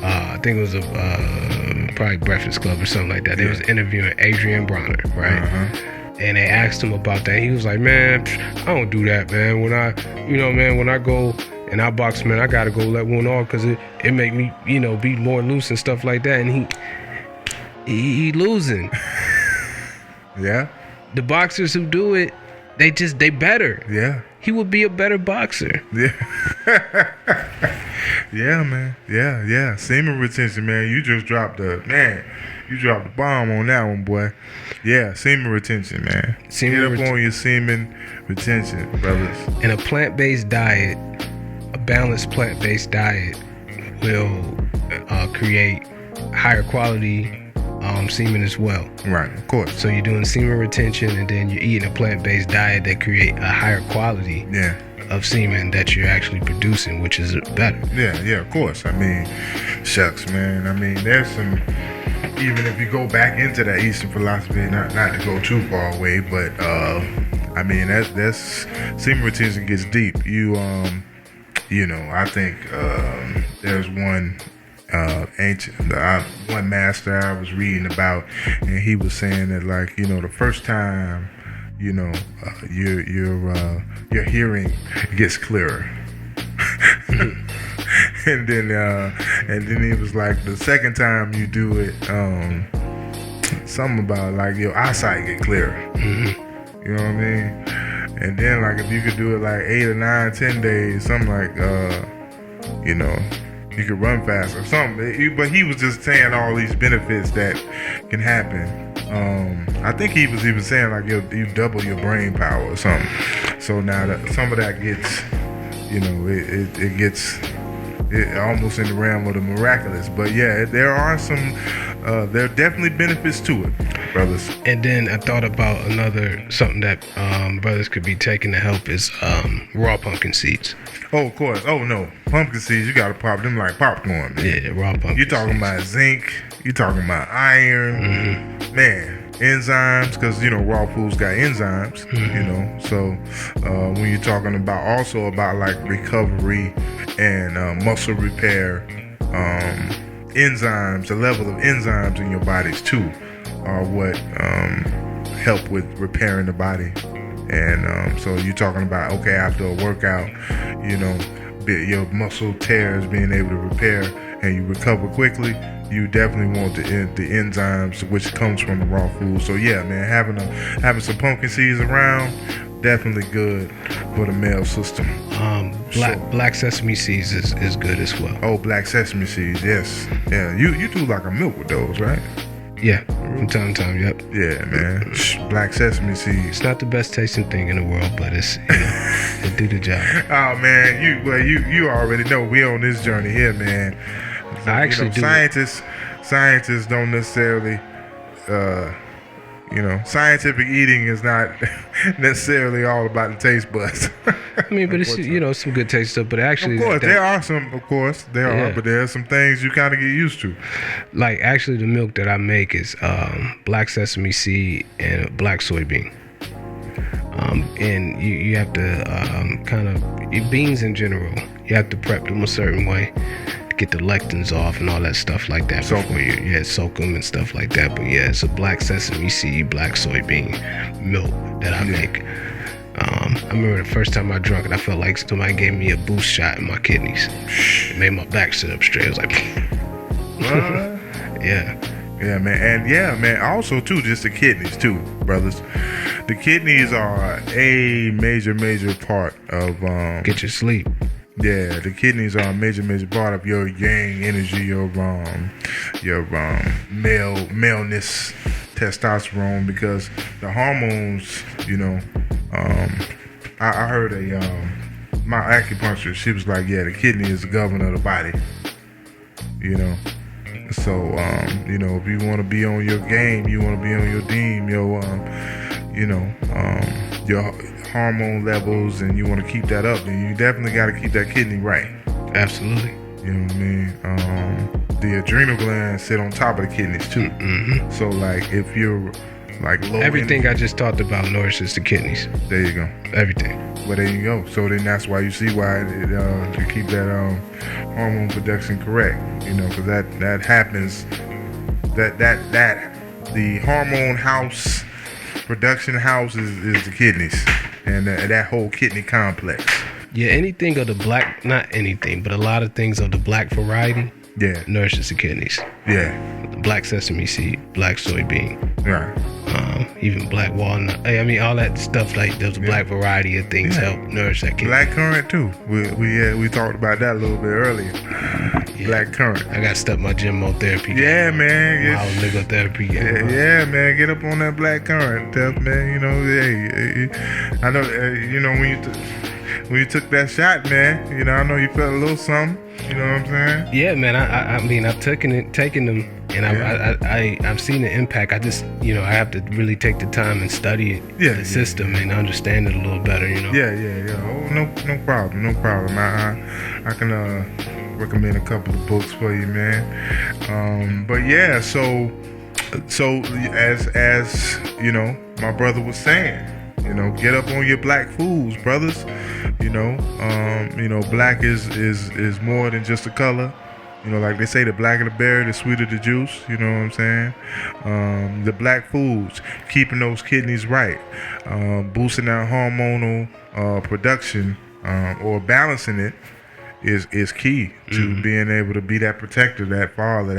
Speaker 3: I think it was probably Breakfast Club or something like that. They was interviewing Adrian Bronner, right? And they asked him about that. He was like, man, I don't do that, man. When I go and I box, man, I gotta go let one off because it make me, you know, be more loose and stuff like that. And he losing.
Speaker 2: Yeah.
Speaker 3: The boxers who do it, they better.
Speaker 2: Yeah.
Speaker 3: He would be a better boxer.
Speaker 2: Yeah. Yeah, man. Yeah. Semen retention, man. You just dropped the bomb on that one, boy. Yeah, semen retention, man. Get up on your semen retention, brothers.
Speaker 3: And a plant-based diet, a balanced plant-based diet will create higher quality semen as well.
Speaker 2: Right, of course.
Speaker 3: So you're doing semen retention and then you're eating a plant-based diet that create a higher quality of semen that you're actually producing, which is better.
Speaker 2: Yeah, of course. I mean, shucks, man. I mean, there's some, even if you go back into that Eastern philosophy, not to go too far away, but I mean, that's semen retention gets deep. You know, I think there's one one master I was reading about, and he was saying that, like, you know, the first time, you know, your hearing gets clearer. and then he was like, the second time you do it, something about like your eyesight get clearer. You know what I mean? And then, like, if you could do it like 8 or 9, 10 days, something like, you know, you could run faster or something. But he was just saying all these benefits that can happen. I think he was even saying like you double your brain power or something. So now that some of that gets, you know, it gets almost in the realm of the miraculous. But yeah, there are there are definitely benefits to it, brothers.
Speaker 3: And then I thought about something that brothers could be taking to help is raw pumpkin seeds.
Speaker 2: Oh, of course. Oh no, pumpkin seeds, you gotta pop them like popcorn, man.
Speaker 3: Yeah, raw pumpkin.
Speaker 2: You're talking about zinc. You're talking about iron, man. Enzymes, because, you know, raw foods got enzymes. You know, so when you're talking about also about like recovery and muscle repair, enzymes, the level of enzymes in your bodies too are what help with repairing the body. And so you're talking about, okay, after a workout, you know, your muscle tears being able to repair and you recover quickly, you definitely want the enzymes, which comes from the raw food. So yeah, man, having some pumpkin seeds around, definitely good for the male system.
Speaker 3: Black sesame seeds is good as well.
Speaker 2: Oh, black sesame seeds, yes. Yeah, you do like a milk with those, right?
Speaker 3: Yeah, from time to time, yep.
Speaker 2: Yeah, man. Black sesame seeds.
Speaker 3: It's not the best tasting thing in the world, but it's, you know, it do the job.
Speaker 2: Oh man, you already know we on this journey here, man. So,
Speaker 3: I actually do.
Speaker 2: Scientists don't necessarily, you know, scientific eating is not necessarily all about the taste buds.
Speaker 3: I mean, but it's, you know, some good taste stuff. But actually,
Speaker 2: of course, there are some. Of course, there are, but there are some things you kind of get used to.
Speaker 3: Like, actually, the milk that I make is black sesame seed and black soybean. And you have to kind of, beans in general, you have to prep them a certain way to get the lectins off and all that stuff like that before you soak them and stuff like that. But yeah, it's a black sesame seed, black soybean milk that I make. I remember the first time I drank it, I felt like somebody gave me a boost shot in my kidneys. It made my back sit up straight. I was like, yeah.
Speaker 2: Yeah, man. And yeah, man, also too, just the kidneys too, brothers. The kidneys are a major part of
Speaker 3: get your sleep.
Speaker 2: Yeah, the kidneys are a major part of your yang energy, your maleness, testosterone, because the hormones, you know, I heard my acupuncturist, she was like, yeah, the kidney is the governor of the body, you know. So, you know, if you want to be on your game, you want to be on your team, your hormone levels, and you want to keep that up, then you definitely got to keep that kidney right.
Speaker 3: Absolutely.
Speaker 2: You know what I mean? the adrenal glands sit on top of the kidneys too.
Speaker 3: Mm-hmm.
Speaker 2: So like if you're like low
Speaker 3: Everything
Speaker 2: energy,
Speaker 3: I just talked about nourishes the kidneys.
Speaker 2: there you go.
Speaker 3: Everything.
Speaker 2: Well, there you go. So then that's why you see why you keep that hormone production correct. You know, because that happens. That the hormone house, production house is the kidneys and that whole kidney complex.
Speaker 3: Yeah, anything of the black, not anything, but a lot of things of the black variety
Speaker 2: Yeah.
Speaker 3: nourishes the kidneys.
Speaker 2: Yeah.
Speaker 3: Black sesame seed, black soybean,
Speaker 2: Right.
Speaker 3: even black walnut. I mean, all that stuff, like those black variety of things help nourish that kidney.
Speaker 2: Black currant too. We talked about that a little bit earlier.
Speaker 3: Yeah.
Speaker 2: Black currant.
Speaker 3: I got to step my gymotherapy.
Speaker 2: Yeah, man.
Speaker 3: Wow, lithotherapy.
Speaker 2: Yeah, man. Get up on that black currant, tough man. You know, hey, I know. You know when you took that shot, man. You know, I know you felt a little something. You know what I'm saying?
Speaker 3: Yeah, man. I mean, I've taken them, and I've seen the impact. I just, I have to really take the time and study it, the system, and understand it a little better.
Speaker 2: Yeah. Oh, no problem. I can recommend a couple of books for you, man. But yeah, so as you know, my brother was saying, get up on your black foods, brothers. Black is more than just a color. Like they say, the blacker the berry, the sweeter the juice. You know what I'm saying? The black foods, keeping those kidneys right, boosting our hormonal production, or balancing it, is key to being able to be that protector, that father,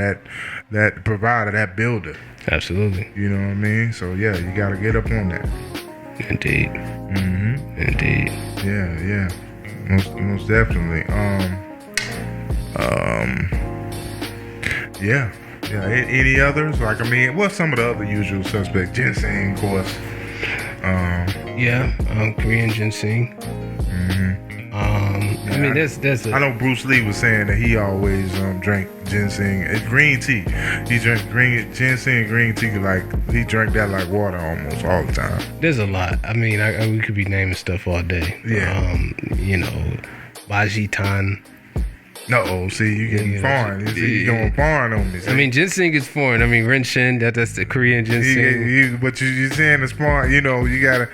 Speaker 2: that provider, that builder.
Speaker 3: Absolutely.
Speaker 2: You know what I mean? So yeah, you got to get up on that.
Speaker 3: Indeed.
Speaker 2: Mm-hmm.
Speaker 3: Indeed.
Speaker 2: Yeah. Most definitely. Yeah. Any others? Like, I mean, what's some of the other usual suspects? Ginseng, of course.
Speaker 3: Korean ginseng. I mean, there's
Speaker 2: I know Bruce Lee was saying that he always drank ginseng. It's green tea. He drank ginseng green tea, like he drank that like water almost all the time.
Speaker 3: There's a lot. I mean, we could be naming stuff all day.
Speaker 2: Yeah.
Speaker 3: Bajitan.
Speaker 2: No, see, you getting foreign. You going foreign on me. See?
Speaker 3: I mean, ginseng is foreign. I mean, Renshin, that's the Korean ginseng.
Speaker 2: But you're saying it's foreign. You gotta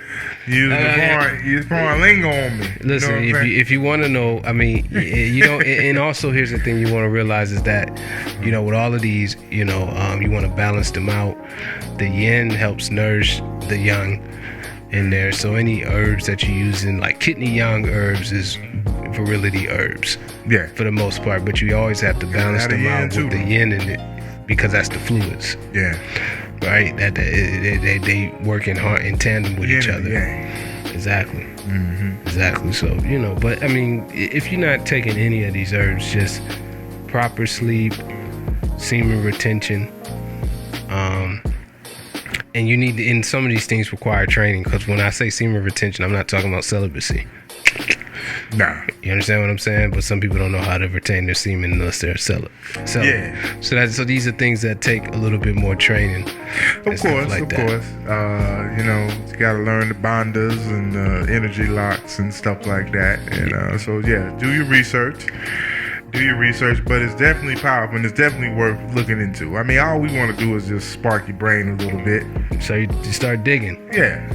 Speaker 2: use the foreign lingo on me.
Speaker 3: Listen, if you want to know, I mean, and also here's the thing you want to realize is that, with all of these, you want to balance them out. The yin helps nourish the yang in there. So any herbs that you use in like kidney yang herbs is virility herbs. Yeah. For the most part, but you always have to balance them out with the yin in it, because that's the fluids. Yeah. Right? That they work in tandem with each other. Yeah. Exactly. Mm-hmm. Exactly. So, but I mean, if you're not taking any of these herbs, just proper sleep, semen retention, and you need to, and some of these things require training, because when I say semen retention, I'm not talking about celibacy. Nah. You understand what I'm saying? But some people don't know how to retain their semen unless they're celibate. Yeah. So these are things that take a little bit more training. Of course. You got to learn the bandhas and energy locks and stuff like that. And so yeah, do your research. But it's definitely powerful, and it's definitely worth looking into. I mean, all we want to do is just spark your brain a little bit. So you start digging. Yeah.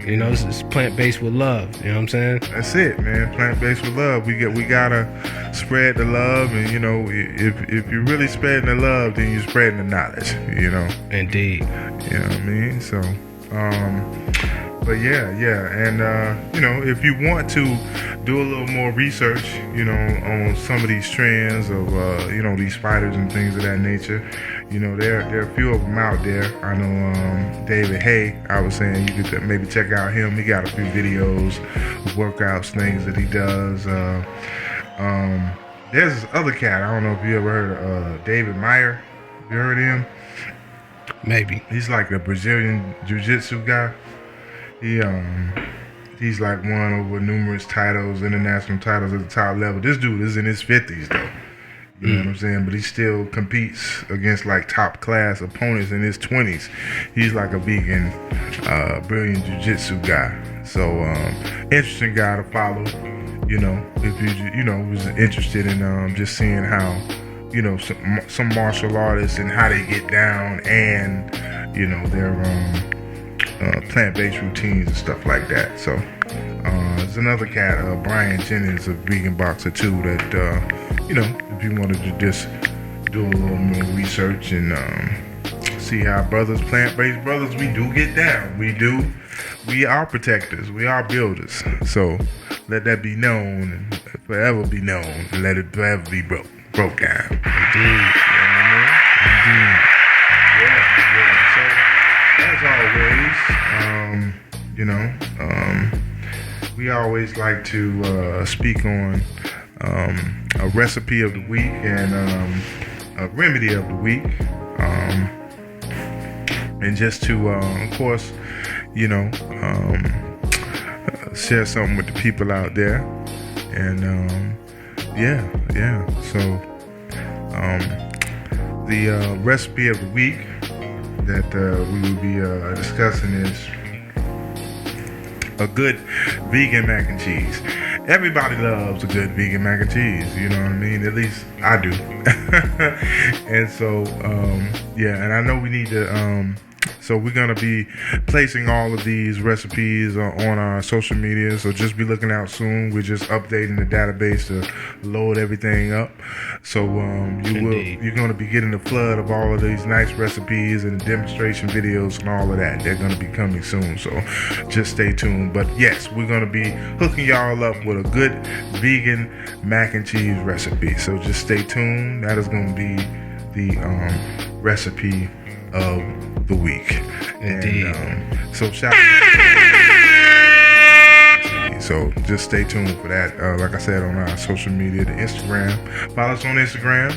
Speaker 3: It's plant-based with love. You know what I'm saying? That's it, man. Plant-based with love. We gotta spread the love, and if you're really spreading the love, then you're spreading the knowledge. Indeed. You know what I mean? So, but yeah, and if you want to do a little more research, on some of these trends of these spiders and things of that nature, there are a few of them out there. I know David Hay, I was saying you could maybe check out him. He got a few videos of workouts, things that he does. There's this other cat, I don't know if you ever heard of David Meyer. You heard of him? Maybe. He's like the Brazilian jiu-jitsu guy. He's like won over numerous titles, international titles at the top level. This dude is in his 50s though. You know what I'm saying? But he still competes against like top class opponents in his 20s. He's like a vegan, brilliant jiu-jitsu guy. So interesting guy to follow. If you was interested in just seeing how
Speaker 2: some martial artists and how they get down, and their plant-based routines and stuff like that. So there's another cat, Brian Jennings, a vegan boxer too, that if you wanted to just do a little more research and see how plant-based brothers, we do get down. We are protectors. We are builders. So let that be known and forever be known, and let it forever be broke down.
Speaker 3: Indeed.
Speaker 2: Indeed. Yeah. So as always, we always like to speak on a recipe of the week and a remedy of the week, and just to, of course, share something with the people out there. And so the recipe of the week that we will be discussing is a good vegan mac and cheese. Everybody loves a good vegan mac and cheese, you know what I mean? At least I do. And so and I know we need to so we're going to be placing all of these recipes on our social media, so just be looking out soon. We're just updating the database to load everything up. So you're going to be getting a flood of all of these nice recipes and demonstration videos and all of that. They're going to be coming soon, so just stay tuned. But yes, we're going to be hooking y'all up with a good vegan mac and cheese recipe. So just stay tuned. That is going to be the recipe of the week.
Speaker 3: Indeed.
Speaker 2: And, so just stay tuned for that. Like I said, on our social media, the Instagram. Follow us on Instagram,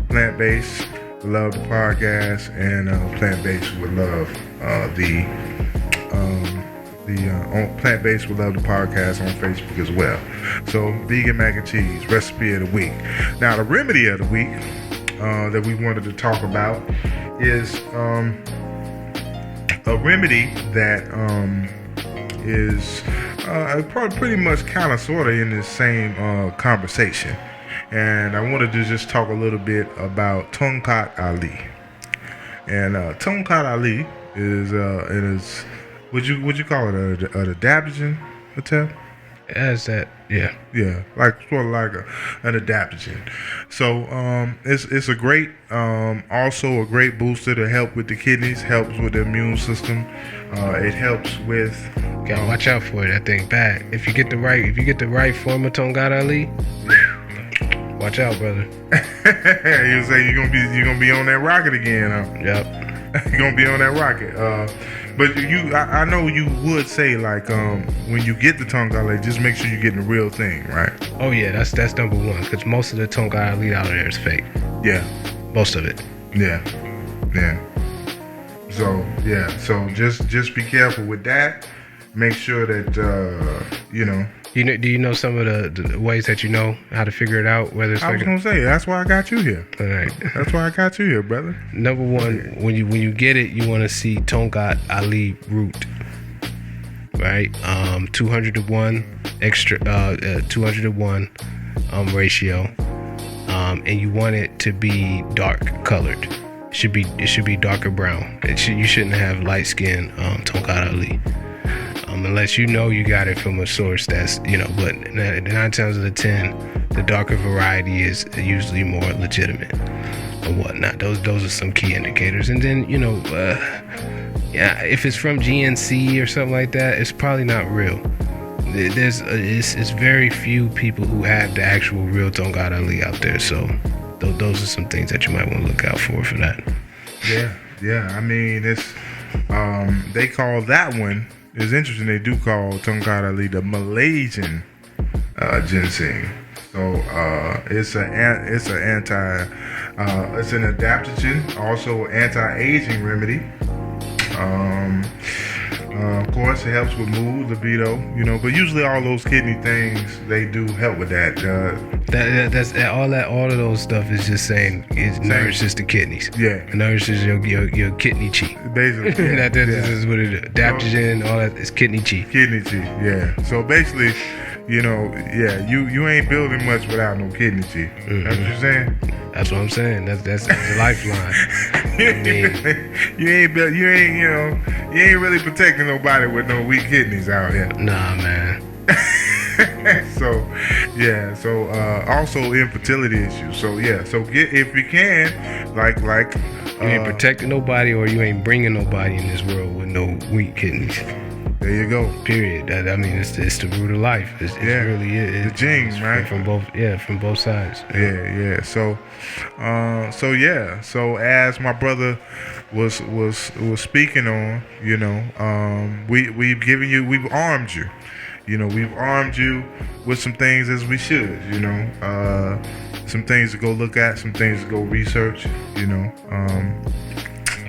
Speaker 2: Plant-Based Love the Podcast, and Plant-Based with Love on Plant-Based with Love the Podcast on Facebook as well. So vegan mac and cheese recipe of the week. Now the remedy of the week that we wanted to talk about is a remedy that is probably pretty much kind of sort of in the same conversation. And I wanted to just talk a little bit about Tongkat Ali. And Tongkat Ali is would you call it an adaptogen, Mattel?
Speaker 3: As that, yeah,
Speaker 2: like sort of like an adaptogen. So it's a great, also a great booster to help with the kidneys, helps with the immune system. It helps with.
Speaker 3: Gotta watch out for it. That thing bad. If you get the right form of Tongkat Ali, watch out, brother.
Speaker 2: You say you're gonna be on that rocket again, huh?
Speaker 3: Yep.
Speaker 2: You're gonna be on that rocket. But I know you would say, like, when you get the Tongkat Ali, just make sure you're getting the real thing, right?
Speaker 3: Oh yeah, that's number one, because most of the Tongkat Ali out there is fake.
Speaker 2: Yeah.
Speaker 3: Most of it.
Speaker 2: Yeah. So just be careful with that. Make sure that
Speaker 3: Do you know some of the ways that you know how to figure it out? Whether it's
Speaker 2: I was gonna say, that's why I got you here.
Speaker 3: All right.
Speaker 2: That's why I got you here, brother.
Speaker 3: Number one, when you get it, you want to see Tongkat Ali root, right? 200 to 1 extra, 200 to 1 ratio, and you want it to be dark colored. It should be darker brown. You shouldn't have light skin Tongkat Ali. Unless you know you got it from a source that's, but 9 times out of 10, the darker variety is usually more legitimate or whatnot. Those are some key indicators. And then, if it's from GNC or something like that, it's probably not real. It's very few people who have the actual real Tongkat Ali out there. So those are some things that you might want to look out for that.
Speaker 2: Yeah. I mean, it's they call that one. It's interesting. They do call Tongkat Ali the Malaysian ginseng. So it's an adaptogen, also anti-aging remedy. Of course, it helps with mood, libido, but usually all those kidney things, they do help with that.
Speaker 3: That's all of those stuff is just saying it nourishes the kidneys.
Speaker 2: Yeah.
Speaker 3: It nourishes your kidney chi.
Speaker 2: Basically.
Speaker 3: Yeah. That is what it is. Adaptogen, all that is kidney chi.
Speaker 2: Kidney chi, yeah. So basically, you ain't building much without no kidney chi. Mm-hmm. That's what you're saying?
Speaker 3: That's what I'm saying. That's the lifeline. I mean,
Speaker 2: you ain't really protecting nobody with no weak kidneys out here.
Speaker 3: nah, man.
Speaker 2: So also infertility issues. So get, if you can, like
Speaker 3: You ain't protecting nobody, or you ain't bringing nobody in this world with no weak kidneys.
Speaker 2: there you go.
Speaker 3: Period. It's the root of life. It's really it.
Speaker 2: The genes, right?
Speaker 3: From both sides.
Speaker 2: Yeah. So as my brother was speaking on, we've armed you. We've armed you with some things as we should. Some things to go look at, some things to go research.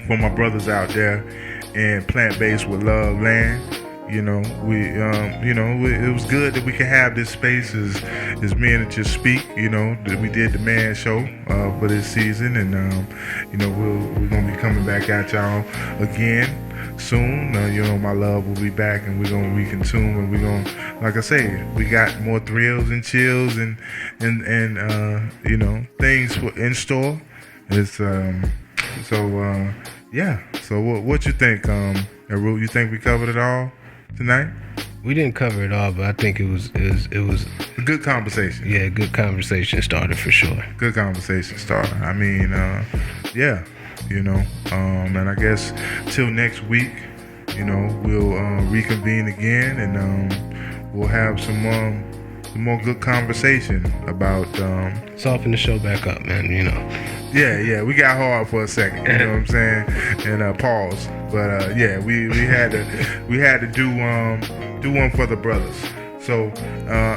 Speaker 2: For my brothers out there in Plant-Based with Love Land. It was good that we could have this space as men to just speak. That we did the man show for this season, and we're gonna be coming back at y'all again soon. My love will be back, and we're gonna reconsume, and we're gonna, like I say, we got more thrills and chills and things in store. It's So what you think, Herut? You think we covered it all tonight?
Speaker 3: We didn't cover it all, but I think it was
Speaker 2: a good conversation.
Speaker 3: Yeah, good conversation starter for sure.
Speaker 2: Good conversation starter. I mean, and I guess till next week, we'll reconvene again, and we'll have some more good conversation about
Speaker 3: soften the show back up, man.
Speaker 2: Yeah, we got hard for a second, you know what I'm saying, and pause. But we had to do one for the brothers. So,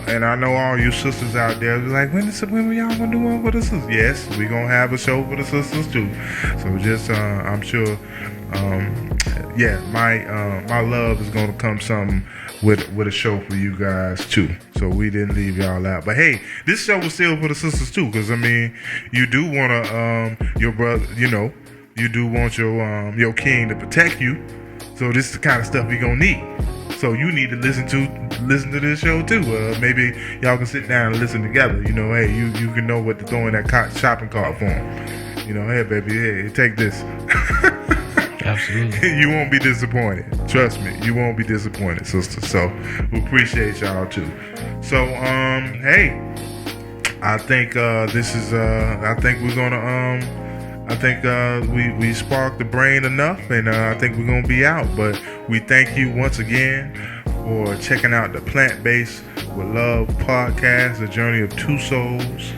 Speaker 2: and I know all you sisters out there be like, when y'all gonna do one for the sisters? Yes, we gonna have a show for the sisters too. So just, I'm sure, my love is gonna come something with a show for you guys too. So we didn't leave y'all out. But hey, this show was still for the sisters too, because I mean, you do wanna your brother, you do want your king to protect you. So this is the kind of stuff we gonna need. So you need to listen to this show too. Maybe y'all can sit down and listen together. Hey, you can know what to throw in that shopping cart for them. Hey baby, hey, take this.
Speaker 3: Absolutely.
Speaker 2: You won't be disappointed. Trust me, you won't be disappointed, sister. So we appreciate y'all too. So hey, I think this is I think we're gonna we sparked the brain enough, and I think we're gonna be out. But we thank you once again for checking out the Plant-Based with Love podcast, the journey of two souls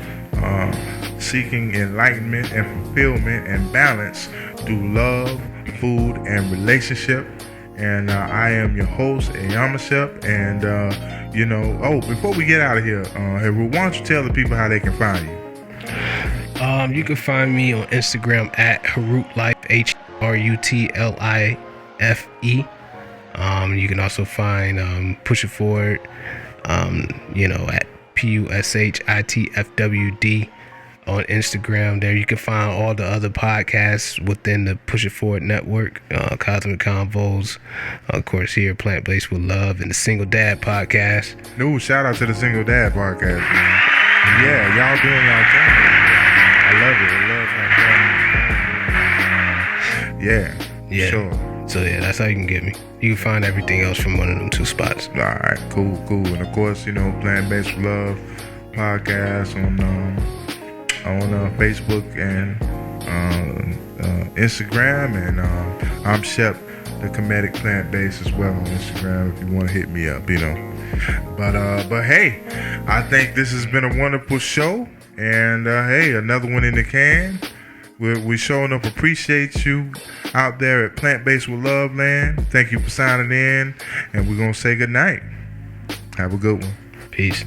Speaker 2: seeking enlightenment and fulfillment and balance through love, food, and relationship. And I am your host, Ayamashep. And before we get out of here, Herut, why don't you tell the people how they can find you?
Speaker 3: You can find me on Instagram at HerutLife, HRUTLIFE. You can also find Push It Forward, at PUSHITFWD on Instagram. There you can find all the other podcasts within the Push It Forward network, Cosmic Convos, of course here, Plant-Based with Love, and the Single Dad podcast.
Speaker 2: No, shout out to the Single Dad podcast, man. Yeah, y'all doing y'all thing. I love it. Yeah. Sure.
Speaker 3: So yeah, that's how you can get me. You can find everything else from one of them two spots.
Speaker 2: All right, cool. And of course, Plant-Based with Love podcast on Facebook and Instagram, and I'm Shep, the comedic Plant-Based as well on Instagram. If you want to hit me up, But hey, I think this has been a wonderful show. And hey, another one in the can. We sure enough appreciate you out there at Plant-Based with Love Land. Thank you for signing in, and we're gonna say good night. Have a good one.
Speaker 3: Peace.